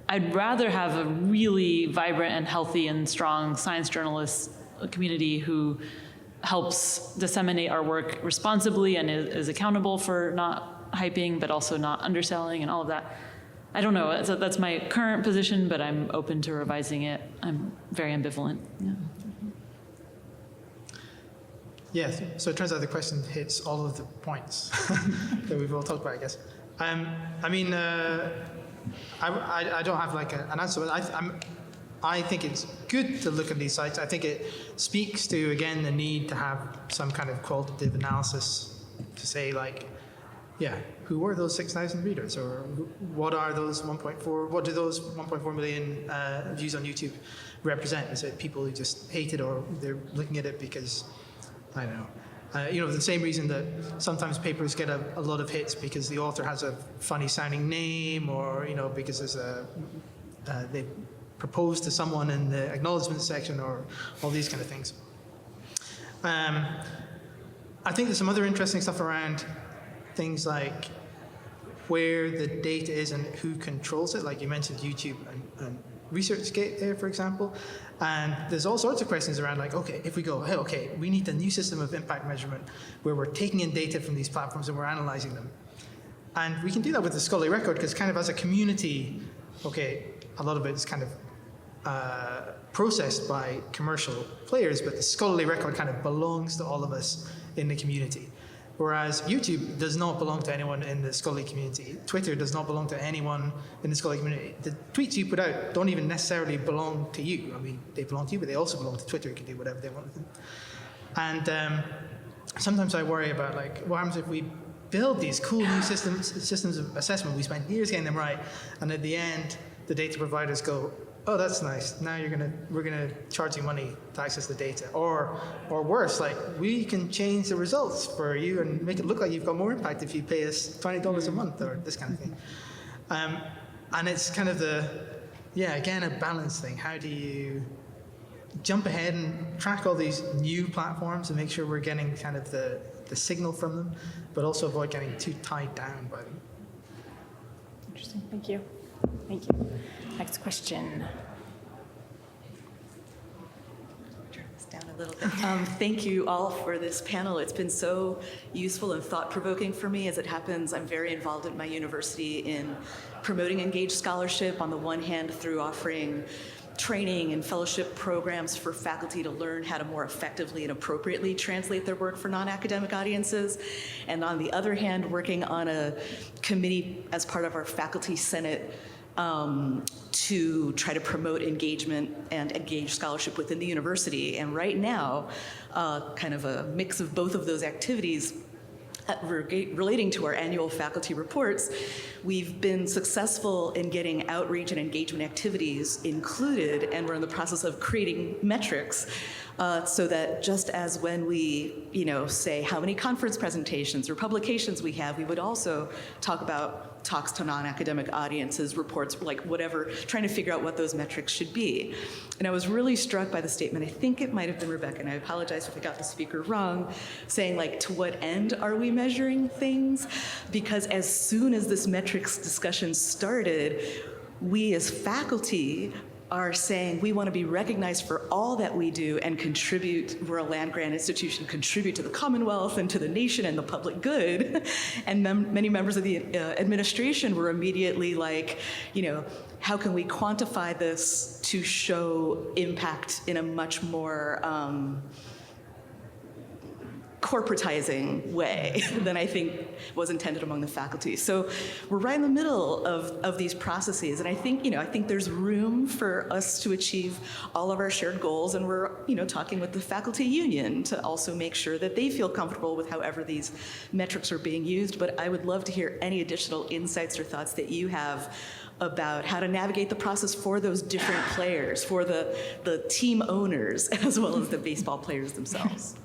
I'd rather have a really vibrant and healthy and strong science journalist community who helps disseminate our work responsibly and is accountable for not hyping, but also not underselling and all of that. I don't know, so that's my current position, but I'm open to revising it. I'm very ambivalent.
Yeah, so it turns out the question hits all of the points that we've all talked about, I guess. I mean, I don't have like an answer, but I think it's good to look at these sites. I think it speaks to, again, the need to have some kind of qualitative analysis to say, like, yeah, who were those 6,000 readers, or what are those 1.4? What do those 1.4 million views on YouTube represent? Is it people who just hate it, or they're looking at it because, I don't know, the same reason that sometimes papers get a lot of hits because the author has a funny sounding name, or because there's they propose to someone in the acknowledgement section, or all these kind of things. I think there's some other interesting stuff around things like where the data is and who controls it. Like you mentioned YouTube and ResearchGate there, for example. And there's all sorts of questions around, like, okay, if we go, hey, okay, we need a new system of impact measurement where we're taking in data from these platforms and we're analyzing them. And we can do that with the scholarly record, because kind of as a community, okay, a lot of it is kind of processed by commercial players, but the scholarly record kind of belongs to all of us in the community. Whereas YouTube does not belong to anyone in the scholarly community. Twitter does not belong to anyone in the scholarly community. The tweets you put out don't even necessarily belong to you. I mean, they belong to you, but they also belong to Twitter. You can do whatever they want with them. And sometimes I worry about, like, what happens if we build these cool new systems of assessment? We spend years getting them right, and at the end, the data providers go, oh, that's nice. Now we're gonna charge you money to access the data. Or worse, like, we can change the results for you and make it look like you've got more impact if you pay us $20 a month, or this kind of thing. And it's kind of again, a balance thing. How do you jump ahead and track all these new platforms and make sure we're getting kind of the signal from them, but also avoid getting too tied down by them?
Interesting. Thank you. Thank you. Next question.
Turn this down a little bit. Thank you all for this panel. It's been so useful and thought-provoking for me. As it happens, I'm very involved at my university in promoting engaged scholarship, on the one hand through offering training and fellowship programs for faculty to learn how to more effectively and appropriately translate their work for non-academic audiences, and on the other hand, working on a committee as part of our faculty senate to try to promote engagement and engage scholarship within the university. And right now, kind of a mix of both of those activities relating to our annual faculty reports, we've been successful in getting outreach and engagement activities included, and we're in the process of creating metrics so that just as when we, say how many conference presentations or publications we have, we would also talk about talks to non-academic audiences, reports, like whatever, trying to figure out what those metrics should be. And I was really struck by the statement, I think it might have been Rebecca, and I apologize if I got the speaker wrong, saying like, to what end are we measuring things? Because as soon as this metrics discussion started, we as faculty are saying we want to be recognized for all that we do and contribute, we're a land-grant institution, contribute to the Commonwealth and to the nation and the public good. And many members of the administration were immediately like, how can we quantify this to show impact in a much more corporatizing way than I think was intended among the faculty. So we're right in the middle of these processes, and I think there's room for us to achieve all of our shared goals, and we're talking with the faculty union to also make sure that they feel comfortable with however these metrics are being used. But I would love to hear any additional insights or thoughts that you have about how to navigate the process for those different players, for the team owners, as well as the baseball players themselves.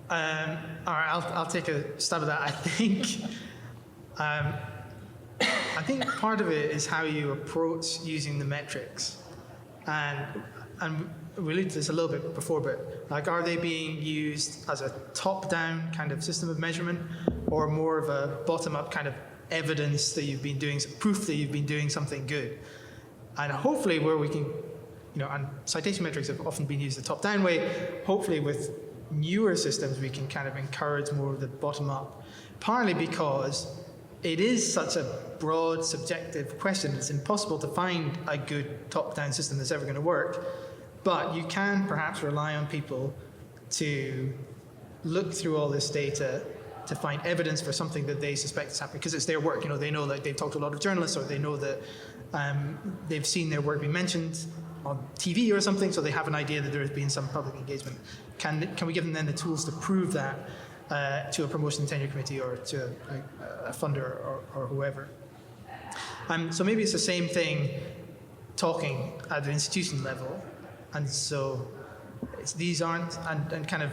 All right, I'll take a stab at that. I think part of it is how you approach using the metrics, and we alluded to this a little bit before, but like, are they being used as a top-down kind of system of measurement, or more of a bottom-up kind of evidence that you've been doing, proof that you've been doing something good? And hopefully, where we can, and citation metrics have often been used the top-down way. Hopefully, with newer systems, we can kind of encourage more of the bottom-up, partly because it is such a broad, subjective question. It's impossible to find a good top-down system that's ever going to work, but you can perhaps rely on people to look through all this data to find evidence for something that they suspect is happening, because it's their work. They know that they've talked to a lot of journalists, or they know that they've seen their work be mentioned on TV or something, so they have an idea that there has been some public engagement. Can we give them then the tools to prove that to a promotion and tenure committee, or to a funder, or whoever? So maybe it's the same thing talking at the institution level, and so these aren't, and kind of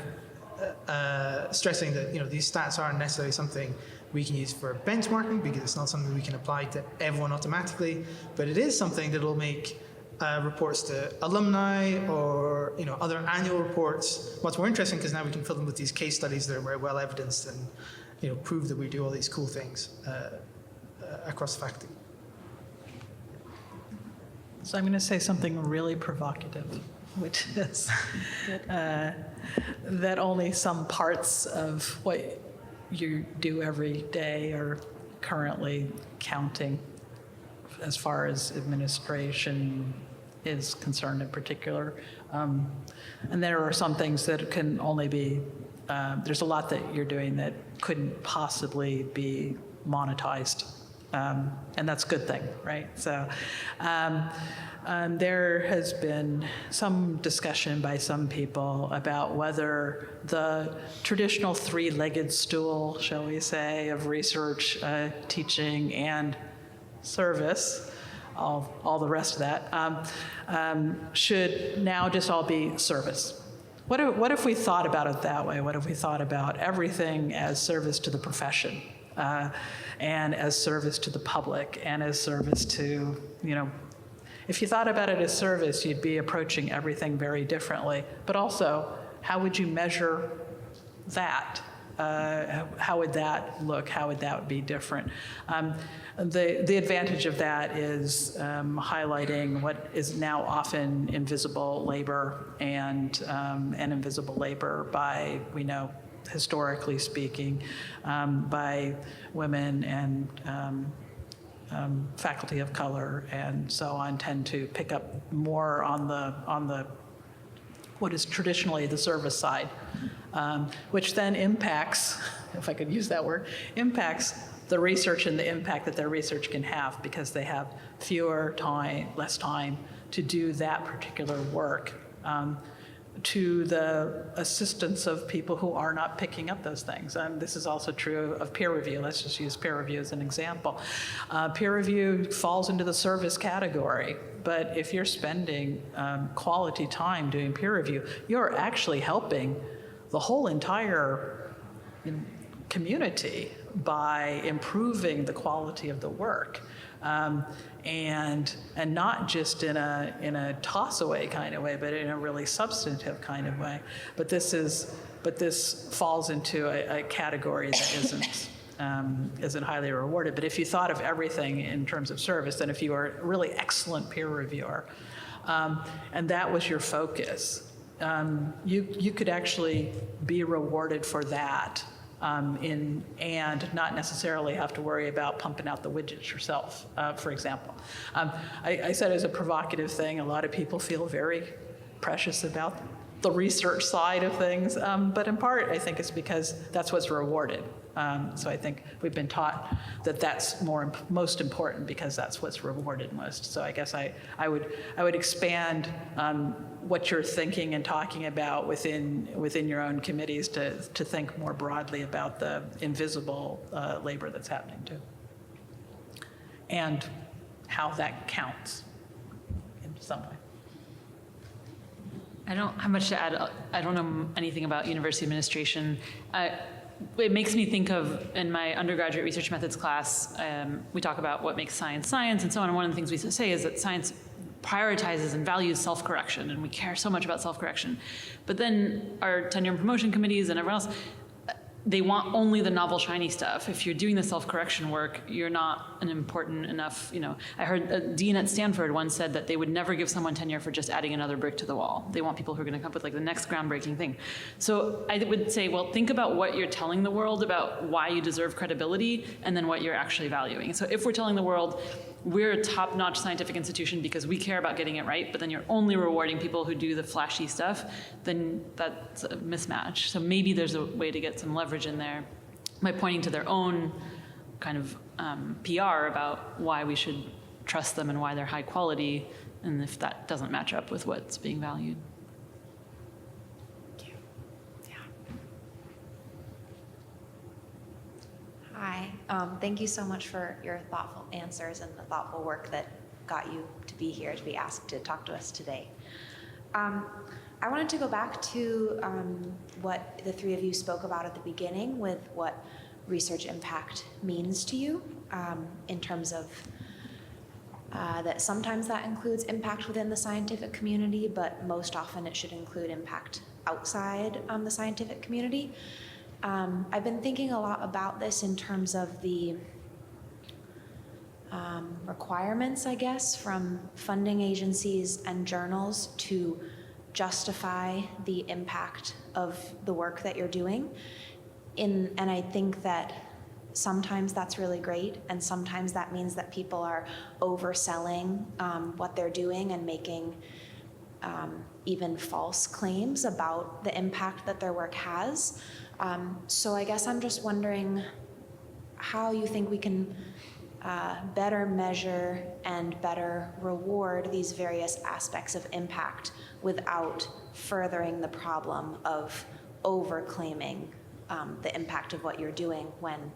stressing that these stats aren't necessarily something we can use for benchmarking, because it's not something we can apply to everyone automatically, but it is something that will make reports to alumni, or other annual reports much more interesting, because now we can fill them with these case studies that are very well evidenced and prove that we do all these cool things across the faculty.
So I'm going to say something really provocative, which is that only some parts of what you do every day are currently counting, as far as administration is concerned in particular. And there are some things that can only be, there's a lot that you're doing that couldn't possibly be monetized. And that's a good thing, right? So there has been some discussion by some people about whether the traditional three-legged stool, shall we say, of research, teaching, and service, all the rest of that, should now just all be service. What if we thought about it that way? What if we thought about everything as service to the profession, and as service to the public, and as service to, if you thought about it as service, you'd be approaching everything very differently. But also, how would you measure that? How would that look? How would that be different? The advantage of that is highlighting what is now often invisible labor, and invisible labor by, we know, historically speaking, by women and faculty of color and so on, tend to pick up more on the what is traditionally the service side, which then impacts, if I could use that word, impacts the research and the impact that their research can have, because they have less time to do that particular work. to the assistance of people who are not picking up those things. This is also true of peer review. Let's just use peer review as an example. Peer review falls into the service category, but if you're spending quality time doing peer review, you're actually helping the whole entire community by improving the quality of the work. And not just in a toss away kind of way, but in a really substantive kind of way. But this falls into a category that isn't highly rewarded. But if you thought of everything in terms of service, then if you are a really excellent peer reviewer, and that was your focus, you could actually be rewarded for that. And not necessarily have to worry about pumping out the widgets yourself, for example. I said as a provocative thing, a lot of people feel very precious about the research side of things, but in part I think it's because that's what's rewarded. So I think we've been taught that that's most important because that's what's rewarded most. So I guess I would expand what you're thinking and talking about within your own committees to think more broadly about the invisible labor that's happening too, and how that counts in some way.
I don't have much to add. I don't know anything about university administration. It makes me think of, in my undergraduate research methods class, we talk about what makes science science and so on. And one of the things we say is that science prioritizes and values self-correction, and we care so much about self-correction. But then our tenure and promotion committees and everyone else, they want only the novel, shiny stuff. If you're doing the self-correction work, you're not an important enough, I heard a dean at Stanford once said that they would never give someone tenure for just adding another brick to the wall. They want people who are gonna come up with the next groundbreaking thing. So I would say, well, think about what you're telling the world about why you deserve credibility, and then what you're actually valuing. So if we're telling the world, we're a top-notch scientific institution because we care about getting it right, but then you're only rewarding people who do the flashy stuff, then that's a mismatch. So maybe there's a way to get some leverage in there by pointing to their own kind of PR about why we should trust them and why they're high quality, and if that doesn't match up with what's being valued.
Hi, thank you so much for your thoughtful answers and the thoughtful work that got you to be here, to be asked to talk to us today. I wanted to go back to what the three of you spoke about at the beginning with what research impact means to you, in terms of that sometimes that includes impact within the scientific community, but most often it should include impact outside the scientific community. I've been thinking a lot about this in terms of the requirements, I guess, from funding agencies and journals to justify the impact of the work that you're doing. And I think that sometimes that's really great, and sometimes that means that people are overselling what they're doing and making even false claims about the impact that their work has. So I guess I'm just wondering how you think we can better measure and better reward these various aspects of impact without furthering the problem of overclaiming the impact of what you're doing when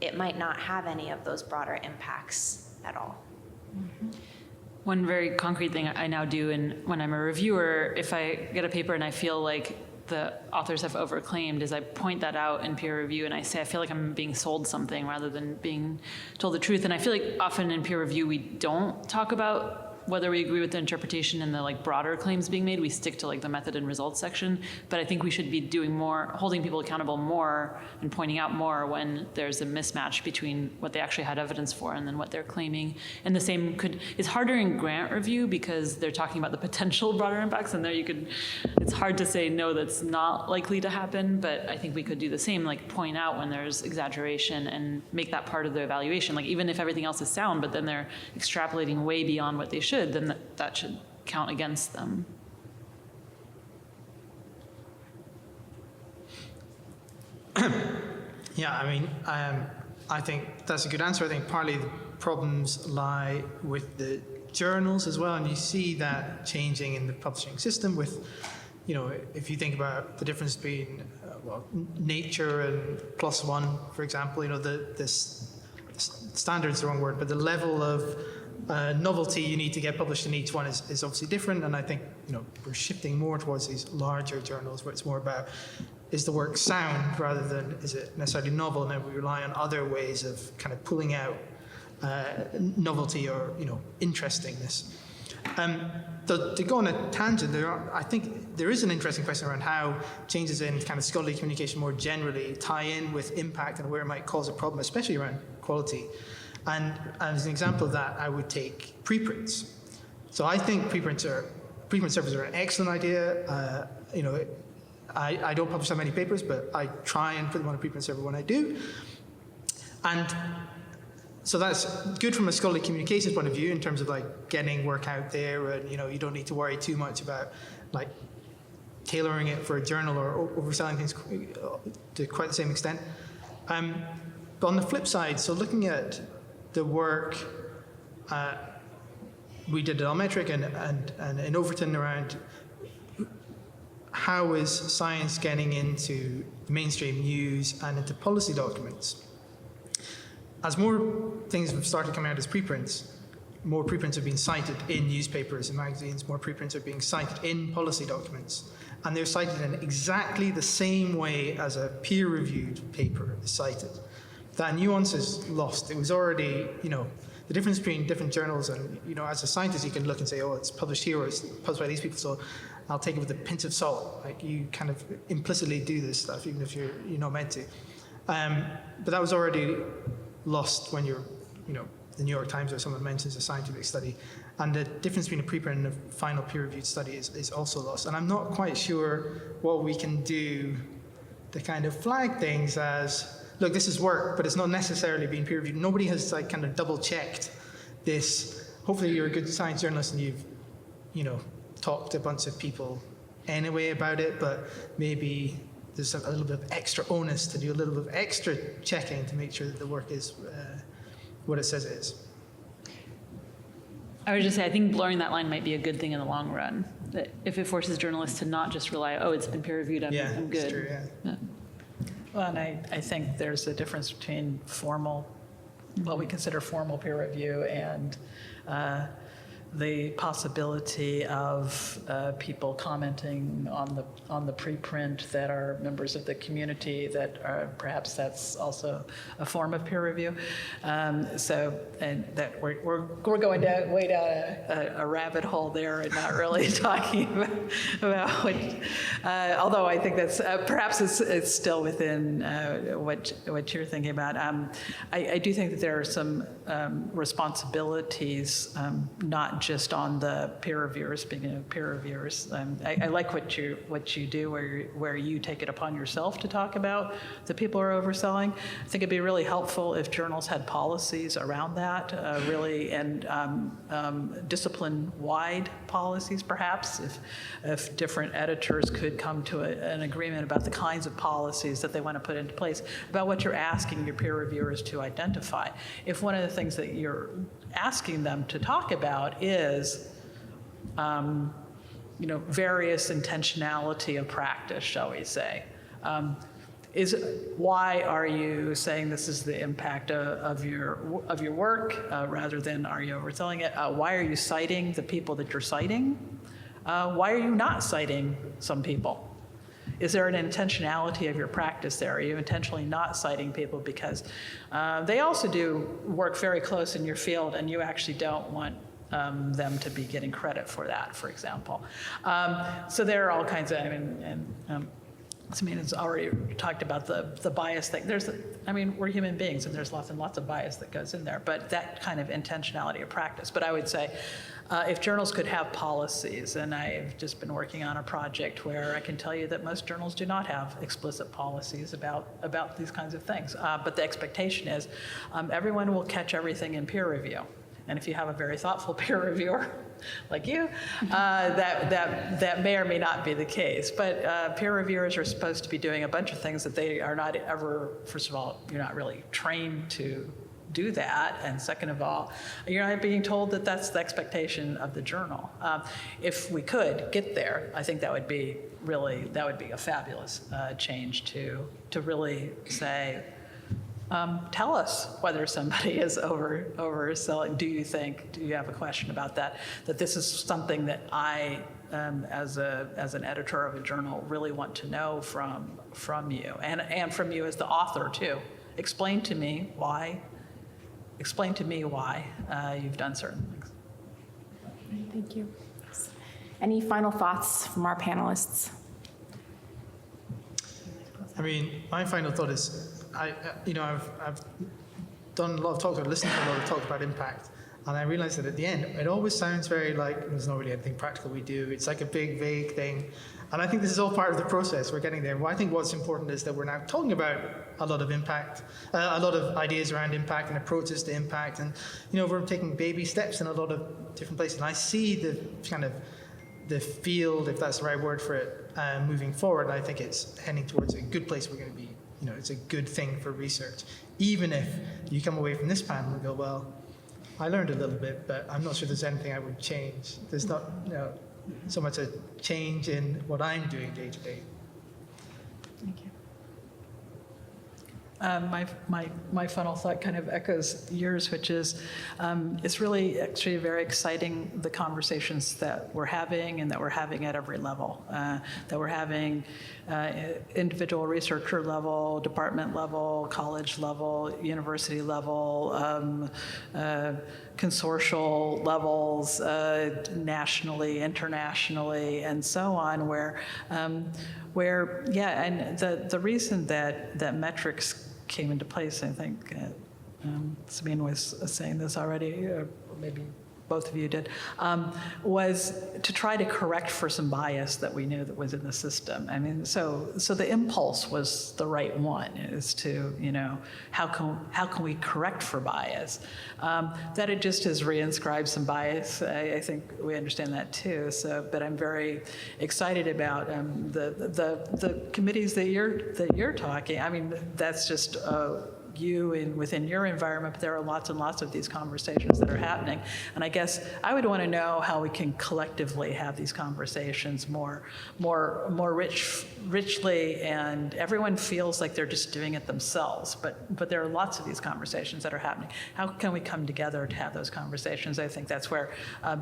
it might not have any of those broader impacts at all. Mm-hmm.
One very concrete thing I now do when I'm a reviewer, if I get a paper and I feel like the authors have overclaimed, is I point that out in peer review and I say, I feel like I'm being sold something rather than being told the truth. And I feel like often in peer review, we don't talk about whether we agree with the interpretation and the broader claims being made. We stick to the method and results section. But I think we should be doing more, holding people accountable more and pointing out more when there's a mismatch between what they actually had evidence for and then what they're claiming. And the same it's harder in grant review because they're talking about the potential broader impacts, and there it's hard to say, no, that's not likely to happen. But I think we could do the same, point out when there's exaggeration and make that part of the evaluation. Even if everything else is sound, but then they're extrapolating way beyond what they should, then that should count against them.
Yeah, I think that's a good answer. I think partly the problems lie with the journals as well, and you see that changing in the publishing system with if you think about the difference between Nature and PLOS One, for example, this standard's the wrong word, but the level of novelty you need to get published in each one is obviously different. And I think we're shifting more towards these larger journals where it's more about, is the work sound rather than is it necessarily novel, and then we rely on other ways of kind of pulling out novelty or interestingness. To go on a tangent, I think there is an interesting question around how changes in kind of scholarly communication more generally tie in with impact and where it might cause a problem, especially around quality. And as an example of that, I would take preprints. So I think preprint servers are an excellent idea. I don't publish that many papers, but I try and put them on a preprint server when I do. And so that's good from a scholarly communications point of view in terms of like getting work out there, and you don't need to worry too much about like tailoring it for a journal or overselling things to quite the same extent. But on the flip side, so looking at the work we did at Almetric and in Overton around how is science getting into mainstream news and into policy documents. As more things have started coming out as preprints, more preprints are being cited in newspapers and magazines, more preprints are being cited in policy documents. And they're cited in exactly the same way as a peer-reviewed paper is cited. That nuance is lost. It was already, the difference between different journals, and as a scientist you can look and say, oh, it's published here or it's published by these people, so I'll take it with a pinch of salt. Like you kind of implicitly do this stuff even if you're not meant to. But that was already lost when you're, the New York Times or someone mentions a scientific study. And the difference between a preprint and a final peer-reviewed study is also lost. And I'm not quite sure what we can do to kind of flag things as, look, this is work, but it's not necessarily being peer-reviewed. Nobody has like kind of double-checked this. Hopefully you're a good science journalist and you've, talked to a bunch of people anyway about it, but maybe there's a little bit of extra onus to do a little bit of extra checking to make sure that the work is what it says it is.
I would just say, I think blurring that line might be a good thing in the long run. That if it forces journalists to not just rely, it's been peer-reviewed, I'm good.
It's true, yeah.
Well, and I think there's a difference between formal, what we consider formal peer review, and the possibility of people commenting on the preprint that are members of the community, that are, perhaps that's also a form of peer review. And that we're going way down a rabbit hole there and not really talking about what, although I think that's perhaps it's still within what you're thinking about. I do think that there are some responsibilities, not just on the peer reviewers. Speaking of peer reviewers, I like what you do, where you take it upon yourself to talk about the people who are overselling. I think it'd be really helpful if journals had policies around that, really, and discipline-wide policies, perhaps, if different editors could come to an agreement about the kinds of policies that they want to put into place, about what you're asking your peer reviewers to identify. If one of the things that you're asking them to talk about is, various intentionality of practice, shall we say, why are you saying this is the impact of your work rather than are you overselling it? Why are you citing the people that you're citing? Why are you not citing some people? Is there an intentionality of your practice there? Are you intentionally not citing people because they also do work very close in your field and you actually don't want them to be getting credit for that, for example? So there are all kinds of, Sameen has already talked about the bias thing. We're human beings and there's lots and lots of bias that goes in there, but that kind of intentionality of practice. But I would say, if journals could have policies, and I've just been working on a project where I can tell you that most journals do not have explicit policies about these kinds of things. But the expectation is everyone will catch everything in peer review. And if you have a very thoughtful peer reviewer like you, that may or may not be the case. But peer reviewers are supposed to be doing a bunch of things that they are not ever, first of all, you're not really trained to do that, and second of all, you're not being told that that's the expectation of the journal. If we could get there, I think that would be a fabulous change to really say, tell us whether somebody is overselling. Do you have a question about that? That this is something that I, as an editor of a journal, really want to know from you, and from you as the author too. Explain to me why you've done certain things.
Thank you. Any final thoughts from our panelists?
I mean, my final thought is, I've done a lot of talks, I've listened to a lot of talks about impact, and I realized that at the end, it always sounds very like there's not really anything practical we do. It's like a big, vague thing. And I think this is all part of the process. We're getting there. Well, I think what's important is that we're now talking about a lot of impact, a lot of ideas around impact and approaches to impact. And, we're taking baby steps in a lot of different places. And I see the kind of the field, if that's the right word for it, moving forward. And I think it's heading towards a good place we're going to be. It's a good thing for research. Even if you come away from this panel and go, well, I learned a little bit, but I'm not sure there's anything I would change. There's not, so much a change in what I'm doing day to day.
Thank you.
My final thought kind of echoes yours, which is it's really actually very exciting, the conversations that we're having and that we're having at every level, that we're having individual researcher level, department level, college level, university level, consortial levels, nationally, internationally, and so on, where and the reason that metrics came into place, I think Sameen was saying this already, or maybe both of you did, was to try to correct for some bias that we knew that was in the system. I mean, so the impulse was the right one, is to, how can we correct for bias? That it just has reinscribed some bias, I think we understand that too. But I'm very excited about the committees that you're talking. I mean, that's just you within your environment, but there are lots and lots of these conversations that are happening. And I guess I would want to know how we can collectively have these conversations more richly, and everyone feels like they're just doing it themselves. But there are lots of these conversations that are happening. How can we come together to have those conversations? I think that's where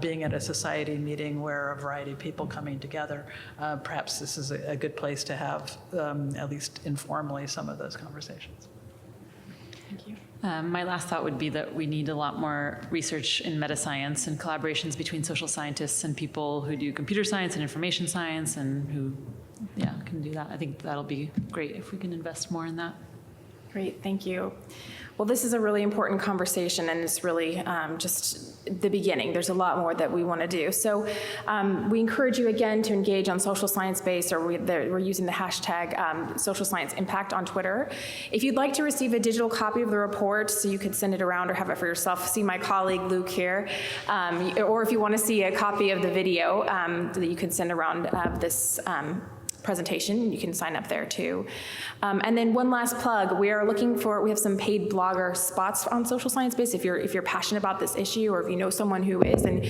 being at a society meeting where a variety of people coming together, perhaps this is a good place to have, at least informally, some of those conversations.
Thank you.
My last thought would be that we need a lot more research in meta-science and collaborations between social scientists and people who do computer science and information science and who, can do that. I think that'll be great if we can invest more in that.
Great, thank you. Well, this is a really important conversation, and it's really just the beginning. There's a lot more that we want to do. So we encourage you again to engage on social science base, or we're using the hashtag social science impact on Twitter. If you'd like to receive a digital copy of the report so you could send it around or have it for yourself, see my colleague Luke here. Or if you want to see a copy of the video that you can send around this presentation, you can sign up there too. And then one last plug, we have some paid blogger spots on Social Science Base. If you're passionate about this issue, or if you know someone who is and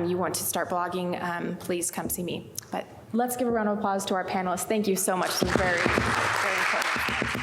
you want to start blogging, please come see me. But let's give a round of applause to our panelists. Thank you so much. This was very, very important.